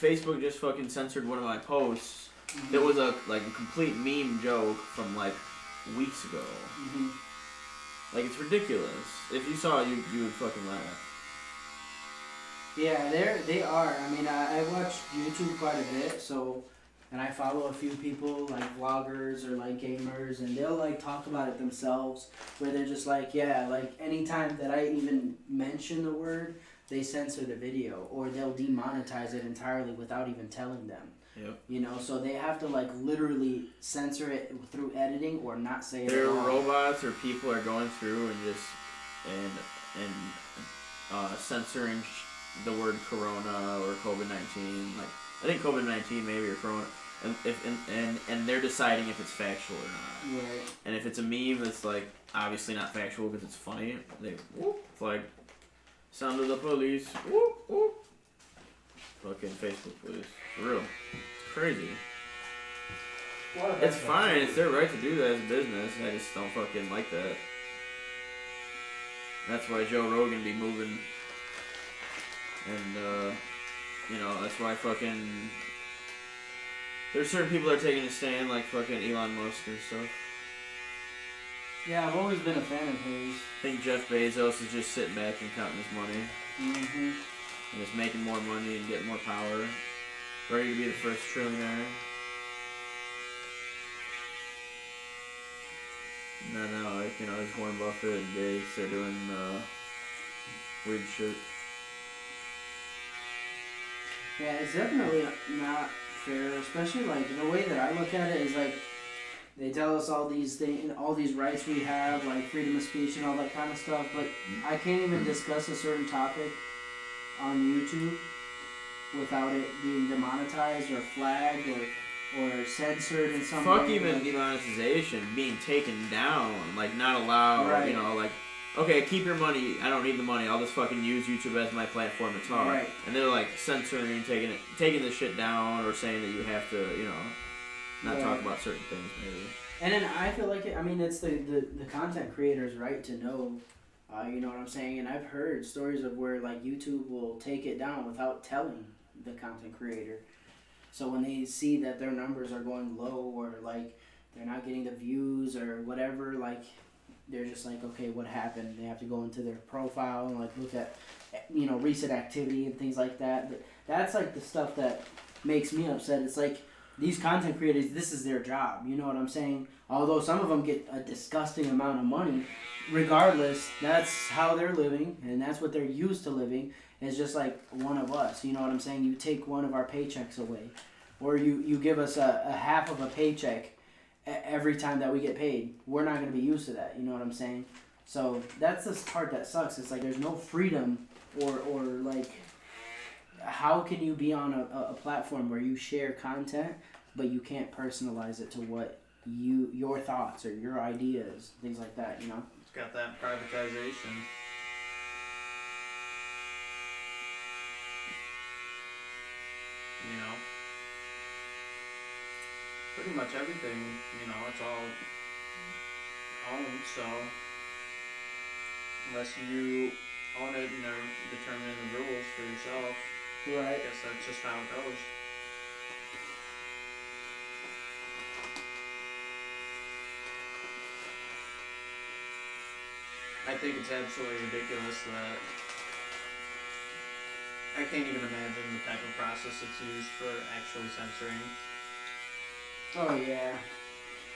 [SPEAKER 1] Facebook just fucking censored one of my posts. That was a complete meme joke from like weeks ago.
[SPEAKER 2] Mm-hmm.
[SPEAKER 1] Like, it's ridiculous. If you saw it, you would fucking laugh.
[SPEAKER 2] Yeah, they are. I mean, I watch YouTube quite a bit, so, and I follow a few people, like vloggers or like gamers, and they'll like talk about it themselves, where they're just like, yeah, like anytime that I even mention the word, they censor the video, or they'll demonetize it entirely without even telling them.
[SPEAKER 1] Yep.
[SPEAKER 2] You know, so they have to like literally censor it through editing or not say it
[SPEAKER 1] There
[SPEAKER 2] at
[SPEAKER 1] are
[SPEAKER 2] all.
[SPEAKER 1] robots or people are going through and just censoring the word Corona or COVID-19. Like, I think COVID-19 maybe or Corona, and they're deciding if it's factual or not.
[SPEAKER 2] Right.
[SPEAKER 1] And if it's a meme that's like obviously not factual because it's funny, they flag. Sound of the police. Whoop, whoop. Fucking Facebook police. For real. It's crazy. It's fine. It's their right to do that as a business. I just don't fucking like that. That's why Joe Rogan be moving. And, you know, that's why fucking... There's certain people that are taking a stand, like fucking Elon Musk and stuff.
[SPEAKER 2] Yeah, I've always been a fan of his.
[SPEAKER 1] I think Jeff Bezos is just sitting back and counting his money.
[SPEAKER 2] Mm-hmm.
[SPEAKER 1] And just making more money and getting more power. Ready to be the first trillionaire. No, like, you know, there's Warren Buffett and Gates, they're doing weird shit.
[SPEAKER 2] Yeah, it's definitely not fair, especially like the way that I look at it is like they tell us all these things, all these rights we have, like freedom of speech and all that kind of stuff, but I can't even discuss a certain topic on YouTube without it being demonetized or flagged or censored in some way.
[SPEAKER 1] Fuck even demonetization, being taken down, like not allowed,
[SPEAKER 2] Right.
[SPEAKER 1] you know, like, okay, keep your money, I don't need the money, I'll just fucking use YouTube as my platform to talk.
[SPEAKER 2] Right.
[SPEAKER 1] And they're like censoring, taking the shit down, or saying that you have to, you know, not talk about certain things maybe.
[SPEAKER 2] And then I feel like it's the content creator's right to know, you know what I'm saying? And I've heard stories of where like YouTube will take it down without telling the content creator. So when they see that their numbers are going low or like they're not getting the views or whatever, like they're just like, okay, what happened? They have to go into their profile and like look at, you know, recent activity and things like that. But that's like the stuff that makes me upset. It's like these content creators, this is their job. You know what I'm saying? Although some of them get a disgusting amount of money, regardless, that's how they're living and that's what they're used to living. It's just like one of us. You know what I'm saying? You take one of our paychecks away, or you give us a half of a paycheck every time that we get paid. We're not going to be used to that. You know what I'm saying? So that's the part that sucks. It's like there's no freedom or like how can you be on a platform where you share content but you can't personalize it to what your thoughts or your ideas, things like that, you know?
[SPEAKER 7] It's got that privatization. You know? Pretty much everything, you know, it's all owned, so unless you own it and are determining the rules for yourself,
[SPEAKER 2] Right.
[SPEAKER 7] I guess that's just how it goes. I think it's absolutely ridiculous that I can't even imagine the type of process it's used for actually censoring.
[SPEAKER 2] Oh yeah.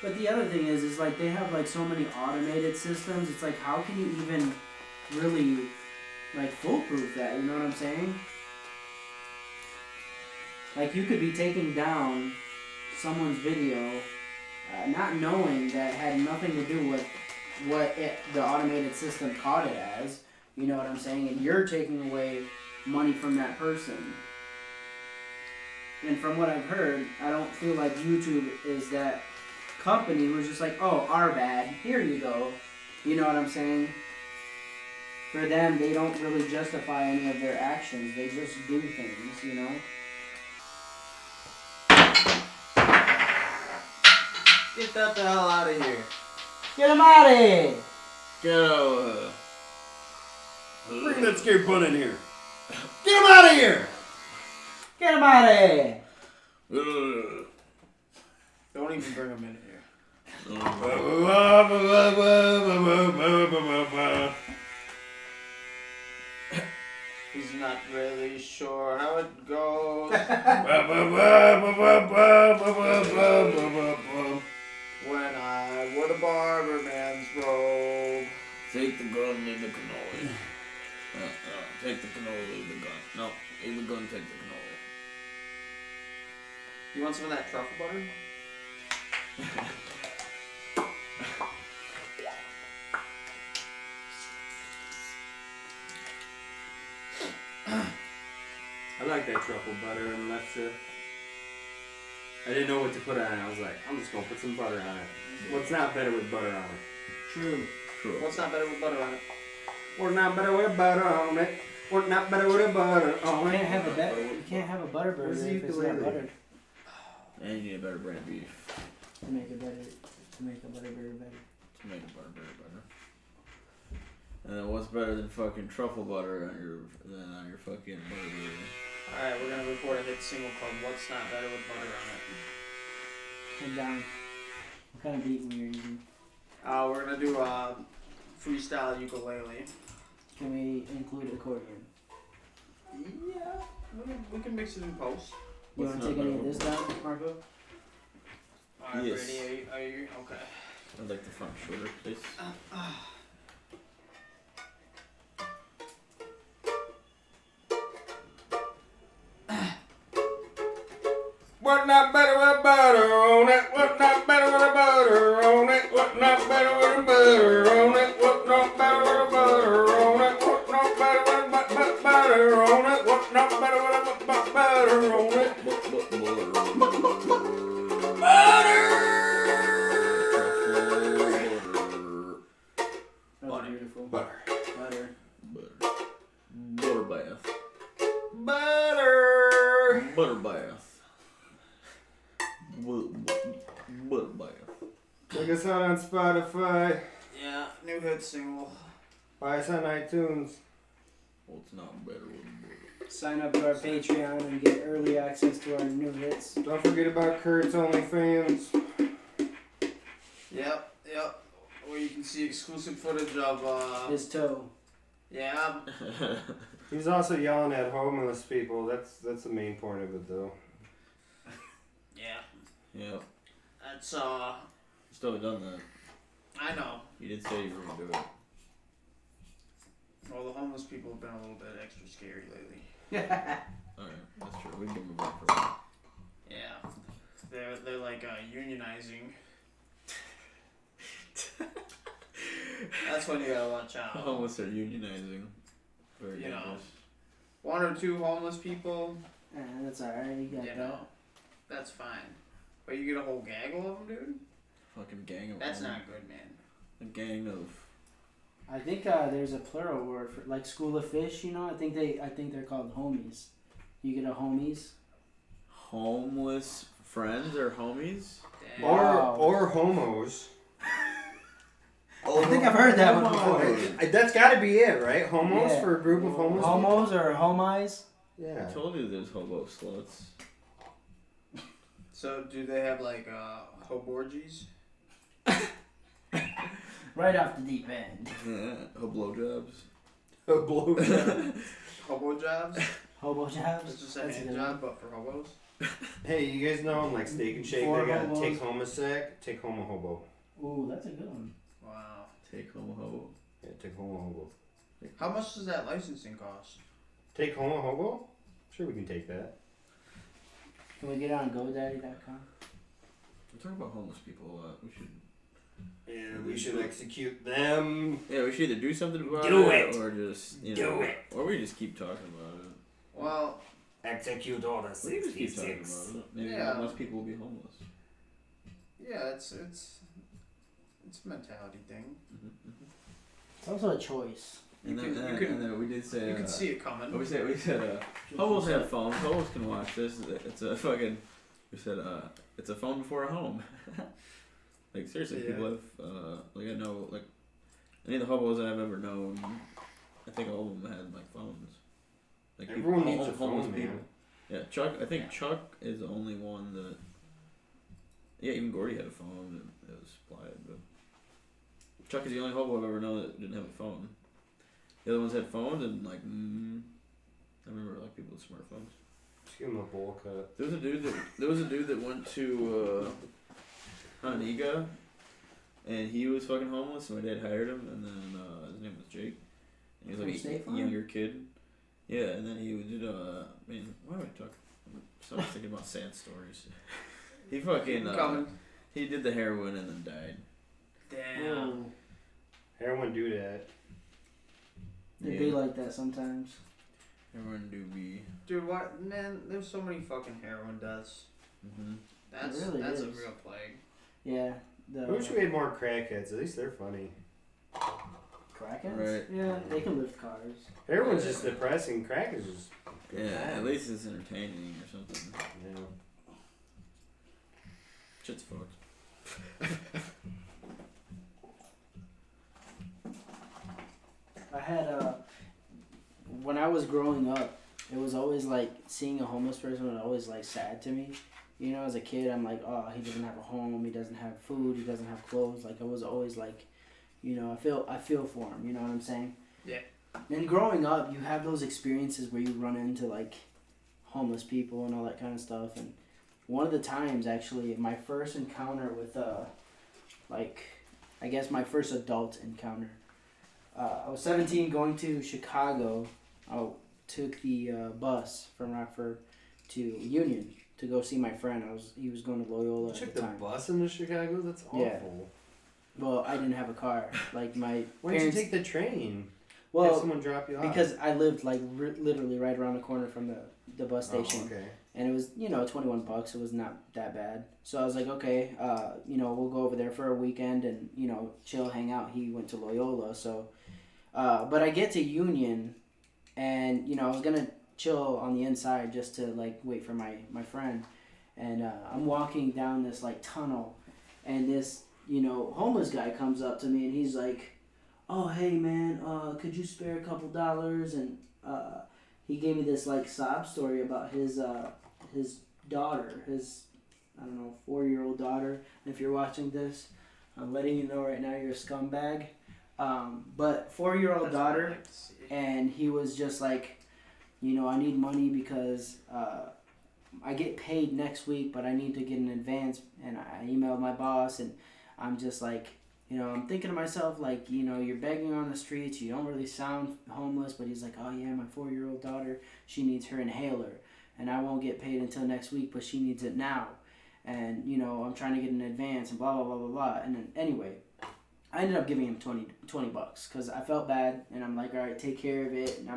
[SPEAKER 2] But the other thing is like they have like so many automated systems. It's like how can you even really like foolproof that? You know what I'm saying? Like you could be taking down someone's video, not knowing that it had nothing to do with what the automated system caught it as. You know what I'm saying? And you're taking away money from that person. And from what I've heard, I don't feel like YouTube is that company who's just like, oh, our bad, here you go. You know what I'm saying? For them, they don't really justify any of their actions. They just do things, you know?
[SPEAKER 7] Get that the hell out of here.
[SPEAKER 2] Get him out of here!
[SPEAKER 1] Go.
[SPEAKER 3] Bring that scared butt in here. Get him out of here!
[SPEAKER 2] Get him out of here!
[SPEAKER 7] Don't even bring him in here. He's not really sure how it goes. When I wore the barber man's robe.
[SPEAKER 1] Take the gun, leave the cannoli. Take the cannoli, leave the gun. No, leave the gun, take the cannoli.
[SPEAKER 7] You want some of that truffle butter?
[SPEAKER 3] I like that truffle butter and lefse. I didn't know what to put on it. I was like, I'm just gonna put some butter on it. What's not better with butter on it?
[SPEAKER 2] True.
[SPEAKER 7] What's not better with butter on it?
[SPEAKER 3] We're not better with butter on it. We're not better with butter on
[SPEAKER 2] You
[SPEAKER 3] it.
[SPEAKER 2] can't have a butter burger
[SPEAKER 3] Where's the
[SPEAKER 2] if it's not
[SPEAKER 3] ukulele?
[SPEAKER 2] buttered.
[SPEAKER 1] And you need a better brand of beef
[SPEAKER 2] To make a butter burger better.
[SPEAKER 1] to make a butter better. And then what's better than fucking truffle butter on your fucking burger?
[SPEAKER 7] Alright, we're gonna record a hit single called What's Not Better with Butter on It.
[SPEAKER 2] Head down. What kind of beat we are using?
[SPEAKER 7] We're gonna do a freestyle ukulele.
[SPEAKER 2] Can we include accordion?
[SPEAKER 7] Yeah, we can mix it in post.
[SPEAKER 2] You
[SPEAKER 1] What's
[SPEAKER 2] want to
[SPEAKER 1] not
[SPEAKER 2] take any of
[SPEAKER 1] better?
[SPEAKER 2] this down, Marco?
[SPEAKER 7] Alright,
[SPEAKER 1] Yes.
[SPEAKER 7] ready? Are you okay?
[SPEAKER 1] I'd like the front shoulder, please.
[SPEAKER 3] What not better with butter on it? What not better with butter on it? What not better with butter on it? What not better with butter on it? What not better with butter on it? What not better with butter on it?
[SPEAKER 2] That was beautiful.
[SPEAKER 3] Butter.
[SPEAKER 2] Butter.
[SPEAKER 1] Butter bath.
[SPEAKER 3] Butter.
[SPEAKER 1] Butter bath. Butter bath.
[SPEAKER 3] Check us out on Spotify.
[SPEAKER 7] Yeah, new hit single.
[SPEAKER 3] Buy us on iTunes.
[SPEAKER 1] What's not better with butter?
[SPEAKER 2] Sign up to our Patreon and get early access to our new hits.
[SPEAKER 3] Don't forget about Kurt's OnlyFans.
[SPEAKER 7] Yep. Where you can see exclusive footage of,
[SPEAKER 2] His toe.
[SPEAKER 7] yeah,
[SPEAKER 3] He's also yelling at homeless people. That's the main point of it, though.
[SPEAKER 7] yeah.
[SPEAKER 1] Yep.
[SPEAKER 7] That's,
[SPEAKER 1] Still haven't done that.
[SPEAKER 7] I know.
[SPEAKER 1] You did say you were gonna do it.
[SPEAKER 7] Well, the homeless people have been a little bit extra scary lately.
[SPEAKER 1] Alright, that's true. We can move on for a while.
[SPEAKER 7] Yeah. They're like, unionizing. That's when you gotta watch out.
[SPEAKER 1] Homeless are unionizing. Very
[SPEAKER 7] You know.
[SPEAKER 1] dangerous.
[SPEAKER 7] One or two homeless people,
[SPEAKER 2] That's alright, you got
[SPEAKER 7] you
[SPEAKER 2] that.
[SPEAKER 7] know, that's fine. But you get a whole gaggle of them, dude?
[SPEAKER 1] Fucking gang of
[SPEAKER 7] That's
[SPEAKER 1] them.
[SPEAKER 7] not good, man.
[SPEAKER 1] A gang of.
[SPEAKER 2] I think there's a plural word for like school of fish. You know, I think they're called homies. You get a homies.
[SPEAKER 1] Homeless friends or homies?
[SPEAKER 7] Damn.
[SPEAKER 3] Or homos.
[SPEAKER 2] I think I've heard that one before.
[SPEAKER 3] That's got to be it, right? Homos
[SPEAKER 2] Yeah.
[SPEAKER 3] for a group of homeless
[SPEAKER 2] Homos or homies.
[SPEAKER 3] people?
[SPEAKER 1] I
[SPEAKER 3] Yeah.
[SPEAKER 1] told you there's hobo sluts.
[SPEAKER 7] So do they have like hoborgies?
[SPEAKER 2] Right off the deep end.
[SPEAKER 1] Yeah, hobo jobs.
[SPEAKER 3] A blowjob.
[SPEAKER 7] Hobo jobs?
[SPEAKER 2] Hobo jobs.
[SPEAKER 7] It's just a
[SPEAKER 2] That's
[SPEAKER 7] hand
[SPEAKER 2] good
[SPEAKER 7] job, but for hobos?
[SPEAKER 3] Hey, you guys know on like Steak and Shake,
[SPEAKER 2] Four
[SPEAKER 3] they got
[SPEAKER 2] hobos.
[SPEAKER 3] take home a sec, take home a hobo.
[SPEAKER 2] Ooh, that's a good one.
[SPEAKER 7] Wow.
[SPEAKER 1] Take home a hobo.
[SPEAKER 3] Yeah, take home a hobo.
[SPEAKER 7] How much does that licensing cost?
[SPEAKER 3] Take home a hobo? Sure, we can take that.
[SPEAKER 2] Can we get on GoDaddy.com?
[SPEAKER 1] We talk about homeless people a lot. We should.
[SPEAKER 3] Yeah, we should execute them.
[SPEAKER 1] Yeah, we should either do something about
[SPEAKER 3] Do
[SPEAKER 1] it,
[SPEAKER 3] it.
[SPEAKER 1] or just
[SPEAKER 3] Do it.
[SPEAKER 1] or we just keep talking about it.
[SPEAKER 7] Well,
[SPEAKER 3] Execute all the
[SPEAKER 1] We just keep talking
[SPEAKER 3] 66.
[SPEAKER 1] about it. Maybe
[SPEAKER 7] Yeah.
[SPEAKER 1] not most people will be homeless.
[SPEAKER 7] yeah, it's a mentality thing.
[SPEAKER 2] It's also a choice.
[SPEAKER 1] And
[SPEAKER 7] You
[SPEAKER 1] then,
[SPEAKER 7] can-
[SPEAKER 1] and,
[SPEAKER 7] you
[SPEAKER 1] then,
[SPEAKER 7] can-
[SPEAKER 1] and then we did say.
[SPEAKER 7] You can see it coming.
[SPEAKER 1] We said hobos have phones. Hobos can watch this. It's a fucking. We said it's a phone before a home. Like seriously,
[SPEAKER 7] Yeah.
[SPEAKER 1] people have like I know like any of the hobos that I've ever known. I think all of them had like phones. Like
[SPEAKER 3] Everyone
[SPEAKER 1] people,
[SPEAKER 3] needs a
[SPEAKER 1] homeless
[SPEAKER 3] phone,
[SPEAKER 1] people.
[SPEAKER 3] man.
[SPEAKER 1] Yeah, Chuck. I think Chuck is the only one that. Yeah, even Gordy had a phone and it was supplied, but Chuck is the only hobo I've ever known that didn't have a phone. The other ones had phones and like I remember like people with smartphones.
[SPEAKER 3] Just give him a bowl cut.
[SPEAKER 1] There was a dude that went to Antigua, and he was fucking homeless. So my dad hired him, and then his name was Jake, and he was
[SPEAKER 2] From
[SPEAKER 1] like
[SPEAKER 2] State
[SPEAKER 1] a
[SPEAKER 2] Farm?
[SPEAKER 1] younger kid. Yeah, and then he did man, why am I talking? So I'm thinking about sad stories. He fucking
[SPEAKER 7] Coming.
[SPEAKER 1] he did the heroin and then died.
[SPEAKER 7] Damn.
[SPEAKER 2] Ooh,
[SPEAKER 3] Everyone do that.
[SPEAKER 2] it'd be like that sometimes.
[SPEAKER 1] Heroin do be.
[SPEAKER 7] Dude, what? Man, there's so many fucking heroin deaths.
[SPEAKER 1] Mm-hmm.
[SPEAKER 7] That's
[SPEAKER 2] really
[SPEAKER 7] that's a
[SPEAKER 2] is.
[SPEAKER 7] real plague.
[SPEAKER 2] Yeah,
[SPEAKER 3] I wish we had more crackheads. At least they're funny.
[SPEAKER 2] crackheads.
[SPEAKER 1] Right.
[SPEAKER 2] Yeah, they can lift cars.
[SPEAKER 3] Everyone's just depressing. Crack is just.
[SPEAKER 1] Yeah, at least it's entertaining or something.
[SPEAKER 3] Yeah.
[SPEAKER 1] Shit's fucked.
[SPEAKER 2] I had when I was growing up, it was always like seeing a homeless person was always like sad to me. You know, as a kid, I'm like, oh, he doesn't have a home, he doesn't have food, he doesn't have clothes. Like I was always like, you know, I feel for him. You know what I'm saying?
[SPEAKER 7] Yeah.
[SPEAKER 2] And growing up, you have those experiences where you run into like homeless people and all that kind of stuff. And one of the times, actually, my first encounter with like, I guess my first adult encounter. I was 17 going to Chicago. I took the bus from Rockford to Union to go see my friend. He was going to Loyola
[SPEAKER 3] You
[SPEAKER 2] at
[SPEAKER 3] took
[SPEAKER 2] the
[SPEAKER 3] the
[SPEAKER 2] time.
[SPEAKER 3] bus into Chicago? That's awful.
[SPEAKER 2] Yeah. Well, I didn't have a car. Like my
[SPEAKER 3] Why didn't
[SPEAKER 2] parents.
[SPEAKER 3] you take the train? Have
[SPEAKER 2] Well,
[SPEAKER 3] someone drop you off.
[SPEAKER 2] because I lived like literally right around the corner from the bus
[SPEAKER 3] Oh,
[SPEAKER 2] station.
[SPEAKER 3] okay.
[SPEAKER 2] And it was, $21. It was not that bad. So I was like, okay, we'll go over there for a weekend and, chill, hang out. He went to Loyola. So, but I get to Union and, I was going to chill on the inside just to like wait for my friend. And I'm walking down this like tunnel and this, homeless guy comes up to me and he's like, oh, hey man, could you spare a couple dollars? And, he gave me this like sob story about his daughter, his 4-year-old daughter. And if you're watching this, I'm letting you know right now you're a scumbag. But 4-year-old
[SPEAKER 7] That's
[SPEAKER 2] daughter,
[SPEAKER 7] what I like to see.
[SPEAKER 2] and he was just like, I need money because I get paid next week, but I need to get an advance. And I emailed my boss, and I'm just like, I'm thinking to myself, like, you're begging on the streets, you don't really sound homeless, but he's like, oh yeah, my 4-year-old daughter, she needs her inhaler, and I won't get paid until next week, but she needs it now, and, I'm trying to get an advance, and blah, blah, blah, blah, blah, and then, anyway, I ended up giving him $20 because I felt bad, and I'm like, all right, take care of it, and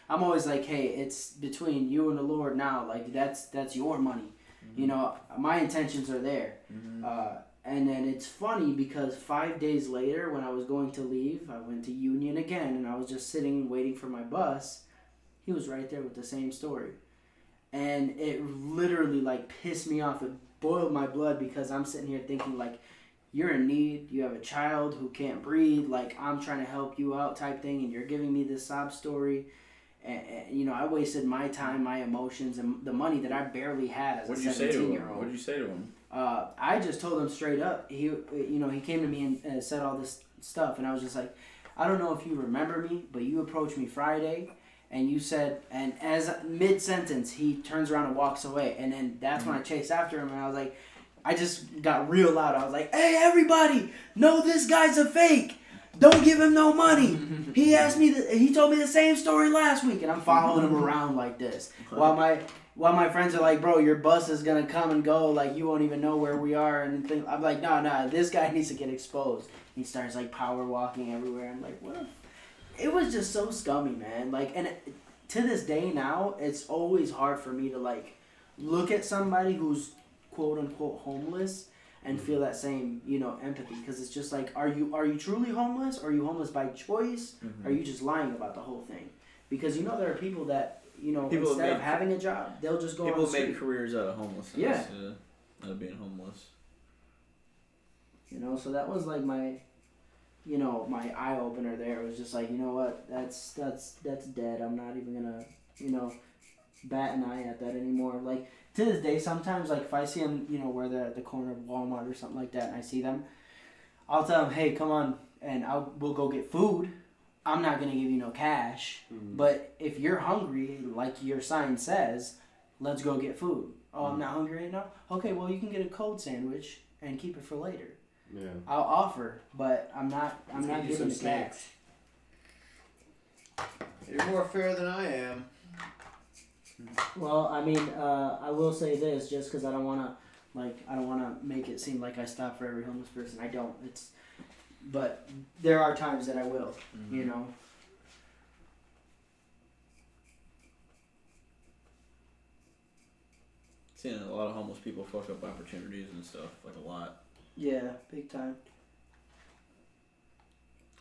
[SPEAKER 2] I'm always like, hey, it's between you and the Lord now, like, that's your money, You know, my intentions are there. And then it's funny because 5 days later, when I was going to leave, I went to Union again, and I was just sitting waiting for my bus. He was right there with the same story. And it literally, like, pissed me off. It boiled my blood because I'm sitting here thinking, like, you're in need, you have a child who can't breathe, like, I'm trying to help you out type thing, and you're giving me this sob story. And you know, I wasted my time, my emotions, and the money that I barely had as a 17-year-old.
[SPEAKER 1] What did you say to him?
[SPEAKER 2] I just told him straight up. He came to me and said all this stuff, and I was just like, I don't know if you remember me, but you approached me Friday, and you said, and as mid-sentence, he turns around and walks away, and then that's when I chased after him, and I was like, I just got real loud. I was like, hey, everybody, know this guy's a fake. Don't give him no money. He told me the same story last week, and I'm following him around like this. While my friends are like, bro, your bus is gonna come and go, like you won't even know where we are, and I'm like, no, this guy needs to get exposed. He starts like power walking everywhere. I'm like, what? It was just so scummy, man. Like, and to this day now, it's always hard for me to like look at somebody who's quote unquote homeless and feel that same, you know, empathy, because it's just like, are you truly homeless? Or are you homeless by choice? Are you just lying about the whole thing? Because you know there are people that, you know, instead of having a job, they'll just go on the street.
[SPEAKER 1] People make careers out of homelessness.
[SPEAKER 2] Yeah.
[SPEAKER 1] Out of being homeless.
[SPEAKER 2] You know, so that was like my, you know, my eye opener there. It was just like, you know what, that's dead. I'm not even gonna, you know, bat an eye at that anymore. Like, to this day, sometimes, like, if I see them, you know, where they're at the corner of Walmart or something like that, and I see them, I'll tell them, hey, come on, and we'll go get food. I'm not going to give you no cash. But if you're hungry, like your sign says, let's go get food. Oh, I'm not hungry right now? Okay, well, you can get a cold sandwich and keep it for later.
[SPEAKER 3] Yeah.
[SPEAKER 2] I'll offer, but I'm not giving the cash.
[SPEAKER 7] You're more fair than I am.
[SPEAKER 2] Well, I mean, I will say this, just because I don't want to make it seem like I stop for every homeless person. I don't. But there are times that I will, you know.
[SPEAKER 1] Seeing a lot of homeless people fuck up opportunities and stuff, like a lot.
[SPEAKER 2] Yeah, big time.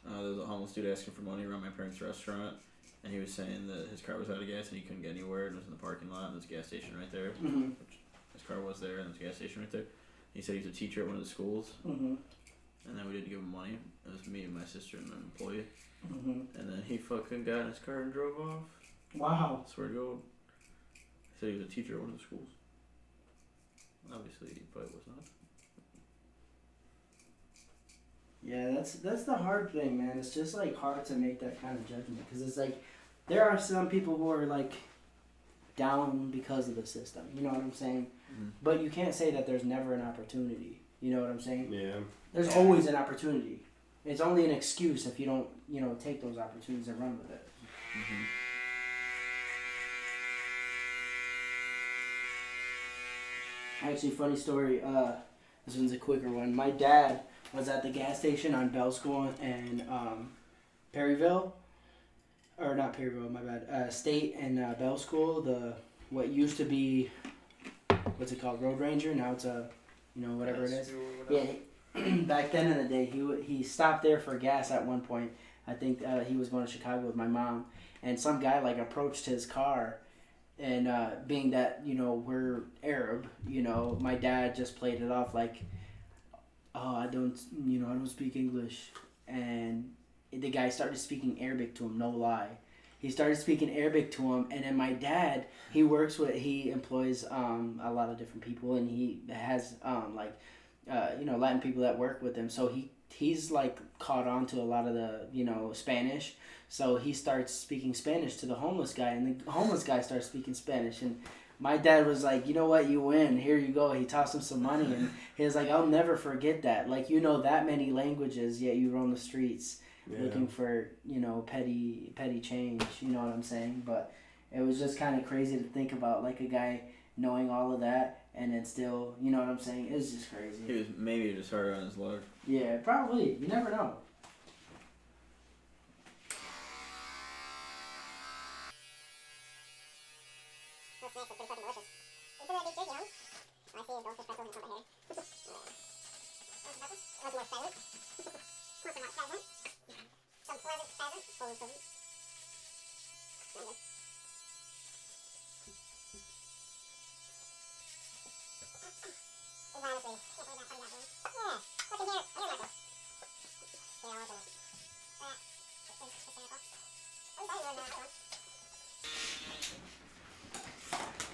[SPEAKER 1] There's a homeless dude asking for money around my parents' restaurant. And he was saying that his car was out of gas and he couldn't get anywhere, and it was in the parking lot, and there's a gas station right there. Which his car was there, and there's a gas station right there. He said he was a teacher at one of the schools. And then we didn't give him money. It was me and my sister and an employee. And then he fucking got in his car and drove off.
[SPEAKER 2] Wow.
[SPEAKER 1] I swear to God. He said he was a teacher at one of the schools. Obviously, he probably was not.
[SPEAKER 2] Yeah, that's the hard thing, man. It's just like hard to make that kind of judgment, because it's like there are some people who are like down because of the system. You know what I'm saying? But you can't say that there's never an opportunity. You know what I'm saying? Yeah. There's always an opportunity. It's only an excuse if you don't, you know, take those opportunities and run with it. Actually, funny story. This one's a quicker one. My dad was at the gas station on Bell School and Perryville, or not Perryville, my bad. State and Bell School. What used to be, what's it called, Road Ranger. Now it's a, you know, whatever it is. Yeah. Back then in the day, he stopped there for gas at one point. I think he was going to Chicago with my mom, and some guy like approached his car, and being that, you know, we're Arab, you know, my dad just played it off like, oh, I don't speak English, and the guy started speaking Arabic to him, no lie. He started speaking Arabic to him, and then my dad, he employs a lot of different people, and he has Latin people that work with him, so he's like caught on to a lot of the, you know, Spanish, so he starts speaking Spanish to the homeless guy, and the homeless guy starts speaking Spanish, and my dad was like, you know what, you win, here you go. He tossed him some money, and he was like, I'll never forget that. Like, you know that many languages, yet you roam the streets looking for, you know, petty change, you know what I'm saying? But it was just kind of crazy to think about, like, a guy knowing all of that, and then still, you know what I'm saying? It was just crazy.
[SPEAKER 1] He was maybe just hard on his luck.
[SPEAKER 2] Yeah, probably. You never know.
[SPEAKER 9] Those snacks look pretty fucking delicious. It's in that big jerky, huh?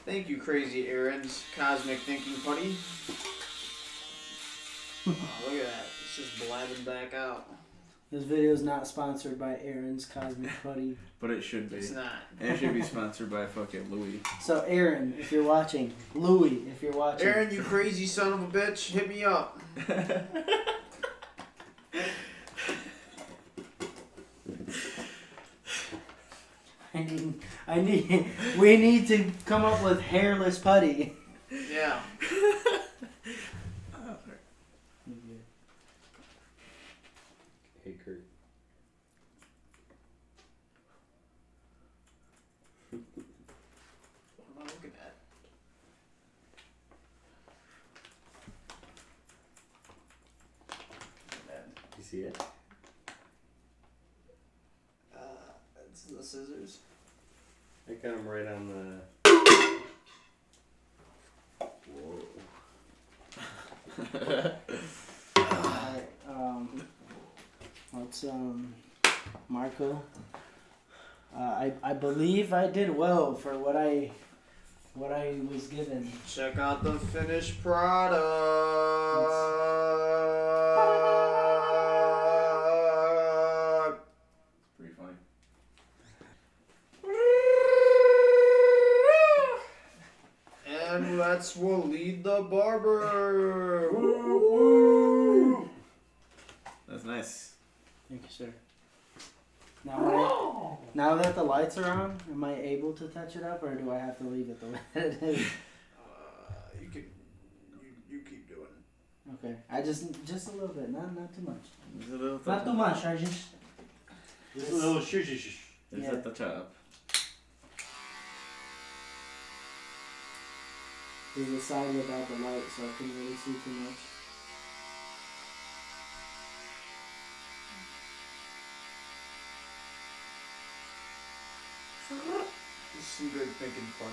[SPEAKER 7] Thank you, Crazy Aaron's Cosmic Thinking Putty. Oh, look at that. It's just blabbing back out.
[SPEAKER 2] This video is not sponsored by Aaron's Cosmic Putty.
[SPEAKER 1] But it should be.
[SPEAKER 7] It's not.
[SPEAKER 1] And it should be sponsored by fucking Louis.
[SPEAKER 2] So Aaron, if you're watching, Louis, if you're watching,
[SPEAKER 7] Aaron, you crazy son of a bitch, hit me up.
[SPEAKER 2] we need to come up with hairless putty.
[SPEAKER 7] Yeah.
[SPEAKER 3] Hey, Kurt.
[SPEAKER 7] What am I looking at?
[SPEAKER 3] You see it?
[SPEAKER 7] It's the scissors.
[SPEAKER 3] I got him right on the.
[SPEAKER 2] Alright, what's Marco? I believe I did well for what I was given.
[SPEAKER 7] Check out the finished product.
[SPEAKER 1] Pretty funny.
[SPEAKER 7] And let's Waleed the Barber.
[SPEAKER 1] That's nice.
[SPEAKER 2] Thank you, sir. Now that the lights are on, am I able to touch it up, or do I have to leave it the way it is?
[SPEAKER 7] You keep doing it.
[SPEAKER 2] Okay, I just a little bit, not too much.
[SPEAKER 1] It's a little
[SPEAKER 2] Not too much. I just
[SPEAKER 3] Just a little shush.
[SPEAKER 1] It's at the top.
[SPEAKER 2] is the side without the light, so I couldn't really see too much.
[SPEAKER 7] This is some good thinking fun.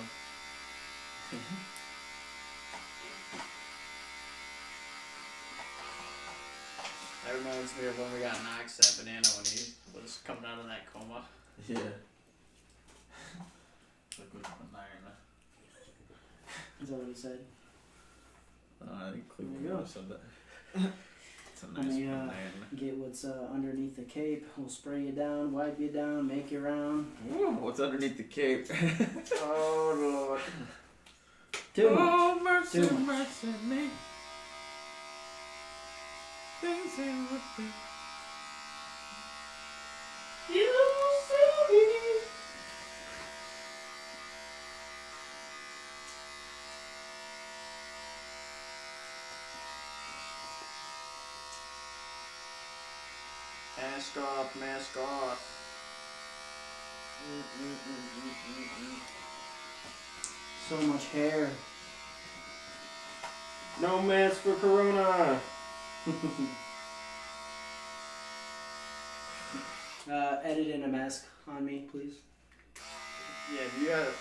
[SPEAKER 7] That reminds me of when we got Knox that banana when he was coming out of that coma.
[SPEAKER 1] Yeah. Liquid banana.
[SPEAKER 2] Is that what he said?
[SPEAKER 1] I think
[SPEAKER 2] There you
[SPEAKER 1] Cleveland
[SPEAKER 2] go.
[SPEAKER 1] said that. It's a
[SPEAKER 2] Let
[SPEAKER 1] nice
[SPEAKER 2] me
[SPEAKER 1] banana.
[SPEAKER 2] get what's underneath the cape. We'll spray you down, wipe you down, make you round.
[SPEAKER 1] Ooh, what's underneath the cape?
[SPEAKER 7] Oh Lord.
[SPEAKER 2] Too much.
[SPEAKER 1] Oh, mercy,
[SPEAKER 2] Too much.
[SPEAKER 1] mercy me. Things ain't what they
[SPEAKER 7] Mask off, mask off.
[SPEAKER 2] So much hair.
[SPEAKER 3] No mask for Corona.
[SPEAKER 2] Edit in a mask on me, please.
[SPEAKER 7] Yeah, if you had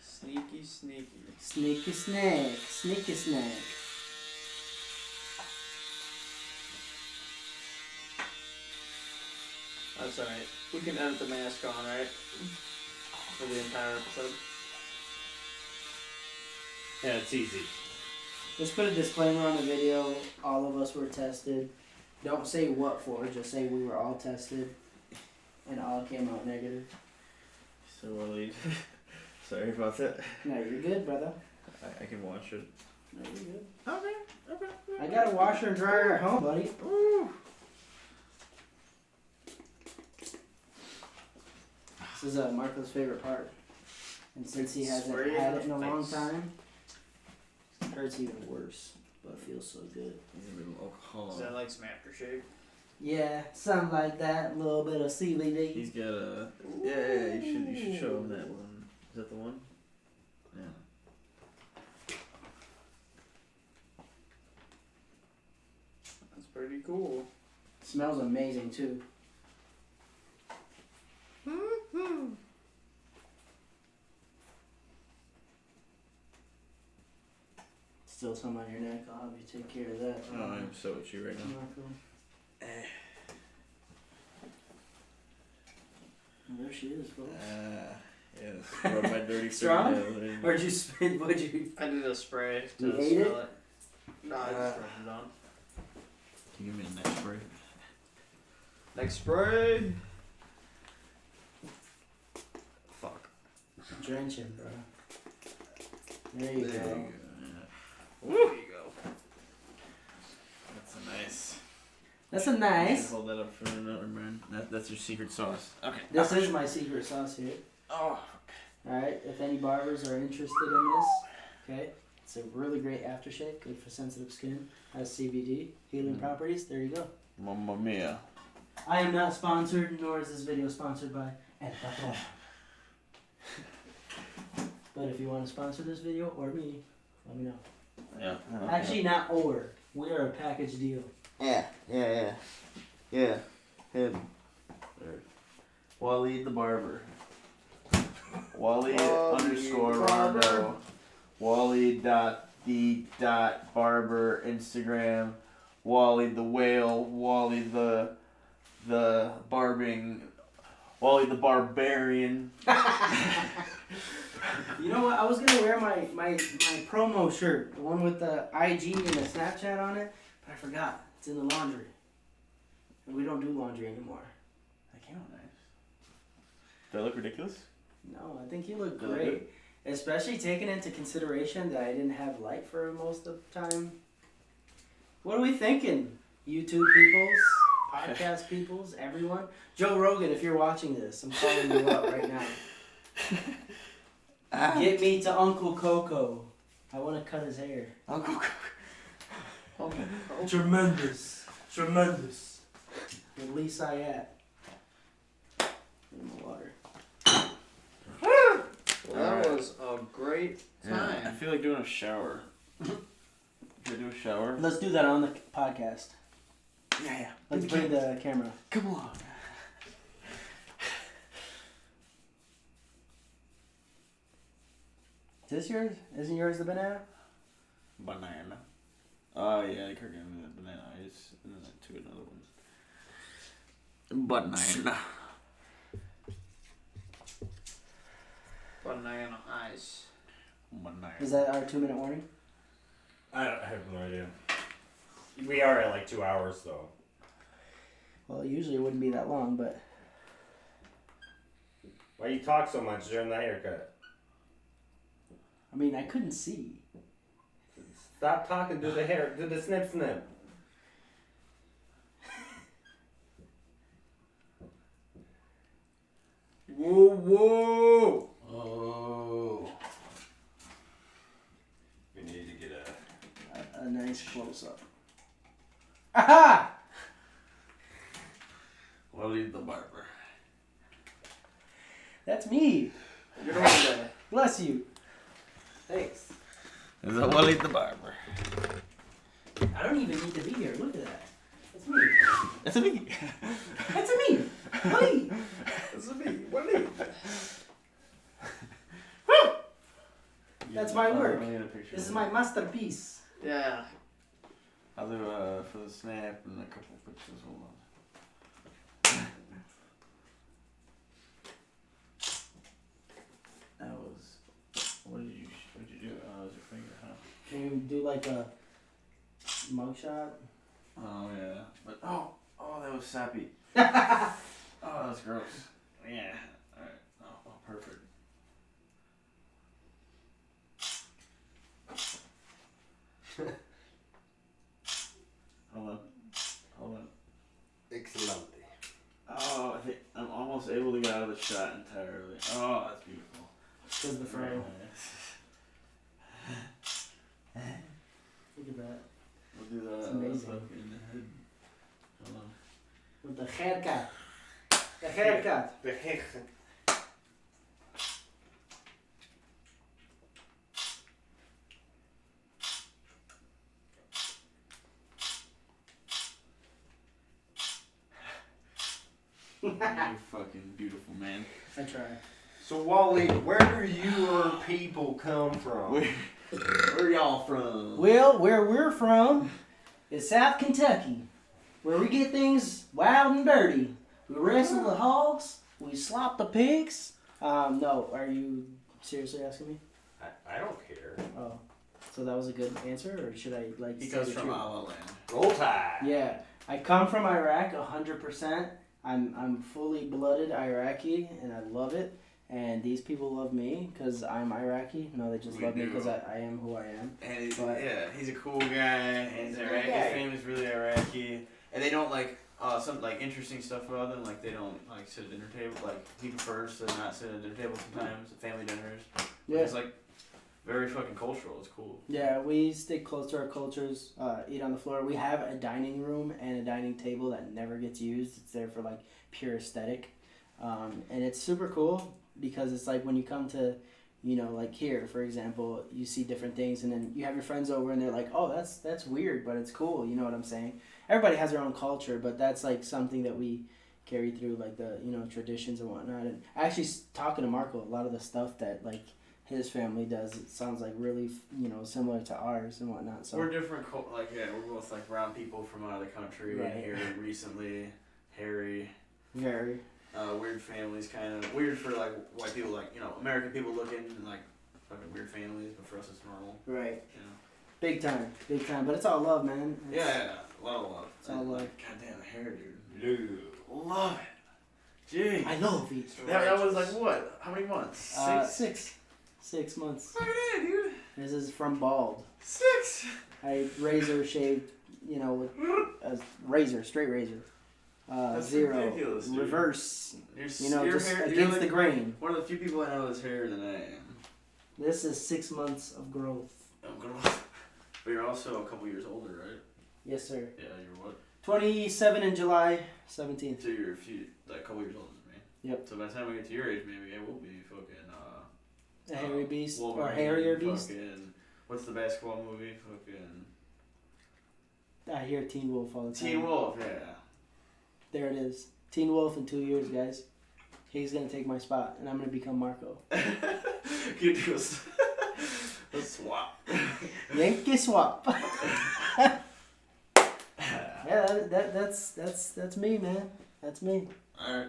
[SPEAKER 7] Sneaky, sneaky.
[SPEAKER 2] Sneaky snake, sneaky snake.
[SPEAKER 7] That's alright. We can edit the mask on, right? For the entire episode.
[SPEAKER 3] Yeah, it's easy.
[SPEAKER 2] Just put a disclaimer on the video. All of us were tested. Don't say what for, just say we were all tested. And all came out negative.
[SPEAKER 1] So Waleed, sorry about that.
[SPEAKER 2] No, you're good, brother.
[SPEAKER 1] I can watch it.
[SPEAKER 2] No, you're good.
[SPEAKER 1] Okay.
[SPEAKER 2] I got a washer and dryer at home, buddy.
[SPEAKER 1] Ooh.
[SPEAKER 2] This is Marco's favorite part. And since he hasn't
[SPEAKER 7] Spray
[SPEAKER 2] had
[SPEAKER 7] in
[SPEAKER 2] it in a
[SPEAKER 7] the
[SPEAKER 2] long
[SPEAKER 7] face.
[SPEAKER 2] time, it hurts even worse. But it feels so good.
[SPEAKER 1] He's a little alcohol.
[SPEAKER 7] Is that like some aftershave?
[SPEAKER 2] Yeah, something like that. A little bit of CBD.
[SPEAKER 1] He's got a. Yeah, you should show him that one. Is that the one? Yeah.
[SPEAKER 7] That's pretty cool.
[SPEAKER 2] Smells amazing too. Still some on your neck. I'll have you take care of that.
[SPEAKER 1] Oh, I'm so itchy right now.
[SPEAKER 2] Marco. Well, there she is, folks.
[SPEAKER 1] Yes. Rub my dirty
[SPEAKER 2] Strong?
[SPEAKER 1] fingernail.
[SPEAKER 2] Where'd you spin? What'd you?
[SPEAKER 7] I did a spray to
[SPEAKER 2] You
[SPEAKER 7] smell
[SPEAKER 2] ate it?
[SPEAKER 7] it. No, I just rubbed it on.
[SPEAKER 1] Can you give me a neck spray?
[SPEAKER 7] Next spray.
[SPEAKER 1] Fuck.
[SPEAKER 2] Drench him, bro. There you go.
[SPEAKER 1] Yeah.
[SPEAKER 7] There you go.
[SPEAKER 1] That's a nice.
[SPEAKER 2] That's a nice.
[SPEAKER 1] Hold that up for another man. That's your secret sauce. Okay.
[SPEAKER 2] This is my secret sauce here.
[SPEAKER 1] Oh.
[SPEAKER 2] Alright, if any barbers are interested in this, okay, it's a really great aftershave, good for sensitive skin, has CBD, healing properties, there you go.
[SPEAKER 1] Mamma mia.
[SPEAKER 2] I am not sponsored, nor is this video sponsored by El Patron. But if you want to sponsor this video, or me, let me know.
[SPEAKER 1] Yeah.
[SPEAKER 2] Actually, not or. We are a package deal.
[SPEAKER 1] Yeah. Him. There. Waleed the Barber. Waleed underscore Rondo. Waleed.the.barber Instagram. Waleed the whale. Waleed the barbing. Waleed the barbarian.
[SPEAKER 2] You know what? I was gonna wear my promo shirt, the one with the IG and the Snapchat on it, but I forgot. It's in the laundry. And we don't do laundry anymore.
[SPEAKER 1] That came out nice. Do I look ridiculous?
[SPEAKER 2] No, I think you look
[SPEAKER 1] Do I look
[SPEAKER 2] great. Especially taking into consideration that I didn't have light for most of the time. What are we thinking? YouTube peoples, podcast peoples, everyone? Joe Rogan, if you're watching this, I'm calling you up right now. Get me to Uncle Coco. I want to cut his hair.
[SPEAKER 1] Uncle
[SPEAKER 5] Tremendous. Tremendous.
[SPEAKER 2] Release I at. In the water.
[SPEAKER 7] Well, that
[SPEAKER 1] Alright.
[SPEAKER 7] was a great time.
[SPEAKER 1] I feel like doing a shower. Should I do a shower?
[SPEAKER 2] Let's do that on the podcast.
[SPEAKER 1] Yeah.
[SPEAKER 2] Let's bring the camera.
[SPEAKER 1] Come on.
[SPEAKER 2] Is this yours? Isn't yours the banana?
[SPEAKER 1] Banana. Oh yeah, I could give me the banana ice and then to another one. Banana.
[SPEAKER 7] Banana ice.
[SPEAKER 1] Banana.
[SPEAKER 2] Is that our 2-minute warning?
[SPEAKER 3] I have no idea. We are at like 2 hours though.
[SPEAKER 2] Well, usually it wouldn't be that long, but
[SPEAKER 3] Why you talk so much during the haircut?
[SPEAKER 2] I mean, I couldn't see.
[SPEAKER 3] Stop talking. Do the hair. Do the snip snip. Whoa whoa.
[SPEAKER 1] Oh.
[SPEAKER 3] We need to get
[SPEAKER 2] A nice close up. Aha!
[SPEAKER 1] Waleed the Barber.
[SPEAKER 2] That's me.
[SPEAKER 7] Get over there.
[SPEAKER 2] Bless you. Thanks.
[SPEAKER 1] Is that Waleed the Barber?
[SPEAKER 2] I don't even need to be here. Look at that. That's me.
[SPEAKER 1] That's a me.
[SPEAKER 2] That's me. Wait.
[SPEAKER 7] That's me. What are you?
[SPEAKER 2] That's my work.
[SPEAKER 1] I'll get a picture
[SPEAKER 2] This is
[SPEAKER 1] of
[SPEAKER 2] my
[SPEAKER 1] it.
[SPEAKER 2] masterpiece.
[SPEAKER 7] Yeah.
[SPEAKER 1] I'll do for the snap and a couple pictures. Hold on. That was. What did you do? Oh, that was your finger, huh?
[SPEAKER 2] Can you do like a mugshot?
[SPEAKER 1] Oh yeah, but oh, that was sappy. Oh, that was gross. Yeah. All right. Oh, perfect. Hold on.
[SPEAKER 3] Excellent.
[SPEAKER 1] Oh, I think I'm almost able to get out of the shot entirely. Oh, that's beautiful.
[SPEAKER 2] Because the fro.
[SPEAKER 1] Very nice.
[SPEAKER 2] Look at that.
[SPEAKER 1] We'll do the
[SPEAKER 2] It's amazing.
[SPEAKER 1] fucking head. Hold on.
[SPEAKER 2] The haircut. The haircut.
[SPEAKER 3] The heck.
[SPEAKER 1] You fucking beautiful man.
[SPEAKER 2] I try.
[SPEAKER 3] So Wally, where do your people come from?
[SPEAKER 1] Where y'all from?
[SPEAKER 2] Well, where we're from is South Kentucky, where we get things wild and dirty. We wrestle the hogs, we slop the pigs. No, are you seriously asking me?
[SPEAKER 3] I don't care.
[SPEAKER 2] Oh, so that was a good answer, or should I like?
[SPEAKER 1] He
[SPEAKER 2] say
[SPEAKER 1] comes
[SPEAKER 2] the
[SPEAKER 1] from
[SPEAKER 2] truth?
[SPEAKER 1] La La Land.
[SPEAKER 3] Roll Tide.
[SPEAKER 2] Yeah, I come from Iraq 100%. I'm fully blooded Iraqi, and I love it. And these people love me because I'm Iraqi. No, they just
[SPEAKER 1] We
[SPEAKER 2] love me
[SPEAKER 1] do.
[SPEAKER 2] because I am who I am.
[SPEAKER 1] And he's,
[SPEAKER 2] But-
[SPEAKER 1] he's a cool guy. And he's Iraqi. His family's really Iraqi. And they don't like some like interesting stuff about them. Like they don't like sit at dinner table. Like he prefers to not sit at dinner table sometimes. Family dinners.
[SPEAKER 2] Yeah.
[SPEAKER 1] It's like very fucking cultural. It's cool.
[SPEAKER 2] Yeah, we stick close to our cultures, eat on the floor. We have a dining room and a dining table that never gets used. It's there for like pure aesthetic. And it's super cool because it's like when you come to, you know, like here, for example, you see different things and then you have your friends over and they're like, oh, that's weird, but it's cool. You know what I'm saying? Everybody has their own culture, but that's like something that we carry through, like the, you know, traditions and whatnot. And actually talking to Marco, a lot of the stuff that like his family does, it sounds like really, you know, similar to ours and whatnot. So
[SPEAKER 1] We're different. Like we're both like around people from out of the country.
[SPEAKER 2] Right.
[SPEAKER 1] And here recently, hairy.
[SPEAKER 2] very.
[SPEAKER 1] Weird families, kind of weird for like white people, like you know American people looking like fucking weird families, but for us it's normal.
[SPEAKER 2] Right.
[SPEAKER 1] You know.
[SPEAKER 2] Big time. But it's all love, man. It's,
[SPEAKER 1] Yeah, a lot of love.
[SPEAKER 2] It's all love.
[SPEAKER 1] Goddamn hair, dude.
[SPEAKER 3] Dude.
[SPEAKER 1] Love it. Gee.
[SPEAKER 2] I love it.
[SPEAKER 1] That was like what? How many months? 6.
[SPEAKER 2] 6 months.
[SPEAKER 1] Fucking yeah, dude.
[SPEAKER 2] This is from bald.
[SPEAKER 1] 6.
[SPEAKER 2] I razor shaved, you know, with a razor, straight razor.
[SPEAKER 1] That's
[SPEAKER 2] 0.
[SPEAKER 1] ridiculous, dude.
[SPEAKER 2] Reverse.
[SPEAKER 1] You're,
[SPEAKER 2] You know,
[SPEAKER 1] your
[SPEAKER 2] just
[SPEAKER 1] hair, you're
[SPEAKER 2] against
[SPEAKER 1] like
[SPEAKER 2] the grain.
[SPEAKER 1] one of the few people I know that's hairier than I am.
[SPEAKER 2] This is 6 months of growth.
[SPEAKER 1] I'm gonna. But you're also a couple years older, right?
[SPEAKER 2] Yes, sir.
[SPEAKER 1] Yeah, you're what?
[SPEAKER 2] 27 in July 17th.
[SPEAKER 1] So you're a couple years older than me.
[SPEAKER 2] Yep.
[SPEAKER 1] So by the time we get to your age, maybe I will be fucking.
[SPEAKER 2] A hairy beast or
[SPEAKER 1] Wolverine,
[SPEAKER 2] hairier beast.
[SPEAKER 1] Fucking, what's the basketball movie? Fucking.
[SPEAKER 2] I hear Teen Wolf all the time.
[SPEAKER 1] Teen Wolf, yeah.
[SPEAKER 2] There it is. Teen Wolf in 2 years, guys. He's gonna take my spot, and I'm gonna become Marco.
[SPEAKER 1] You do a swap.
[SPEAKER 2] Yankee swap. Yeah, that's me, man. That's me.
[SPEAKER 1] Alright.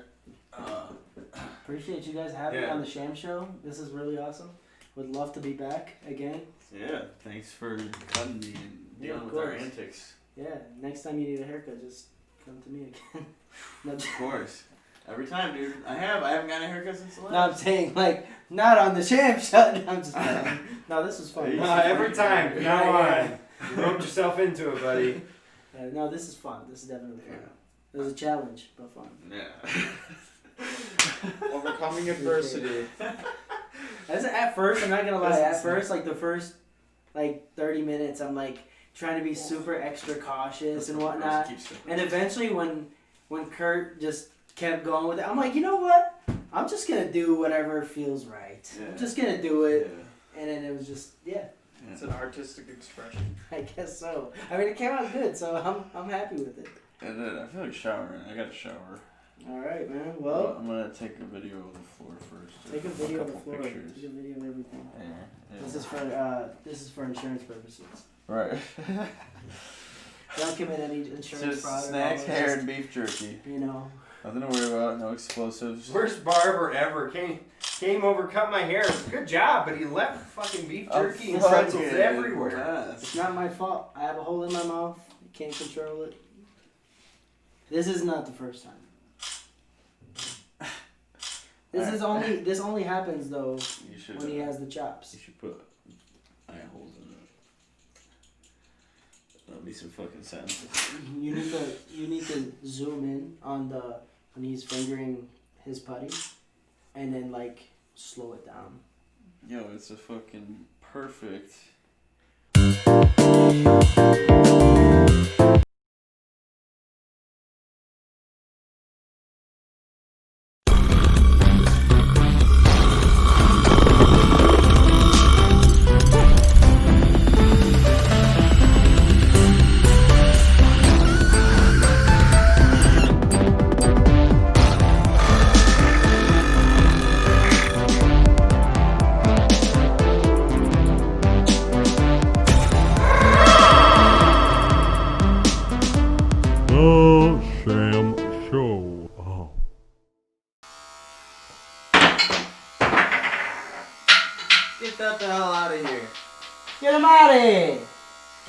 [SPEAKER 2] Appreciate you guys having me on the Sham Show. This is really awesome. Would love to be back again.
[SPEAKER 1] Yeah, thanks for cutting me and
[SPEAKER 2] Yeah,
[SPEAKER 1] dealing
[SPEAKER 2] of
[SPEAKER 1] with our
[SPEAKER 2] course.
[SPEAKER 1] antics.
[SPEAKER 2] Yeah, next time you need a haircut, just come to me again. No,
[SPEAKER 1] Of course. Every time, dude. I haven't gotten a haircut since the last.
[SPEAKER 2] no, I'm saying like not on the Sham Show. No, I'm just kidding. No, this was fun.
[SPEAKER 3] No, every time. From now
[SPEAKER 2] Yeah.
[SPEAKER 3] on. You roped yourself into it, buddy.
[SPEAKER 2] No, this is fun. This is definitely fun. It was a challenge, but fun.
[SPEAKER 1] Yeah.
[SPEAKER 7] Overcoming adversity.
[SPEAKER 2] At first, I'm not gonna lie. At first, like the first, like 30 minutes, I'm like trying to be super extra cautious and whatnot. And eventually, when Kurt just kept going with it, I'm like, you know what? I'm just gonna do whatever feels right.
[SPEAKER 1] Yeah.
[SPEAKER 2] I'm just gonna do it.
[SPEAKER 1] Yeah.
[SPEAKER 2] And then it was just, yeah,
[SPEAKER 7] It's an artistic expression.
[SPEAKER 2] I guess so. I mean, it came out good, so I'm happy with it.
[SPEAKER 1] And then I feel like showering. I got to shower.
[SPEAKER 2] All right, man. Well,
[SPEAKER 1] I'm gonna take a video of the floor first.
[SPEAKER 2] take a video of the
[SPEAKER 1] couple
[SPEAKER 2] floor.
[SPEAKER 1] pictures.
[SPEAKER 2] Take a video of everything.
[SPEAKER 1] Yeah.
[SPEAKER 2] This is for insurance purposes.
[SPEAKER 1] Right.
[SPEAKER 2] Don't commit any insurance fraud.
[SPEAKER 1] Just
[SPEAKER 2] at all.
[SPEAKER 1] snacks, hair, and beef jerky.
[SPEAKER 2] You know.
[SPEAKER 1] Nothing to worry about. No explosives.
[SPEAKER 3] Worst barber ever. Came over, cut my hair. Good job, but he left fucking beef jerky and pretzels everywhere.
[SPEAKER 2] It's not my fault. I have a hole in my mouth. You can't control it. This is not the first time. This only happens though
[SPEAKER 1] You should.
[SPEAKER 2] when he has the chops.
[SPEAKER 1] You should put eye holes in it. That'll be some fucking sentences.
[SPEAKER 2] You need to zoom in on when he's fingering his putty, and then like slow it down.
[SPEAKER 1] Yo, it's a fucking perfect.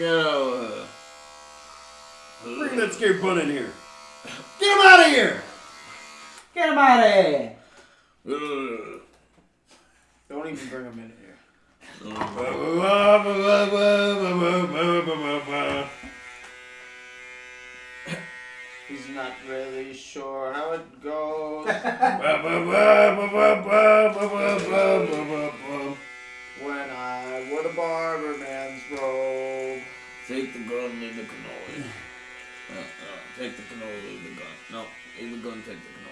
[SPEAKER 1] Get over
[SPEAKER 3] Bring that scared bun in here. Get him out of here!
[SPEAKER 2] Get him out of here!
[SPEAKER 1] here.
[SPEAKER 7] Don't even bring him in here. He's not really sure how it goes. When I wore the barber man's robe.
[SPEAKER 1] Take the gun, leave the cannoli. Take the cannoli, leave the gun. No, leave the gun, take the cannoli.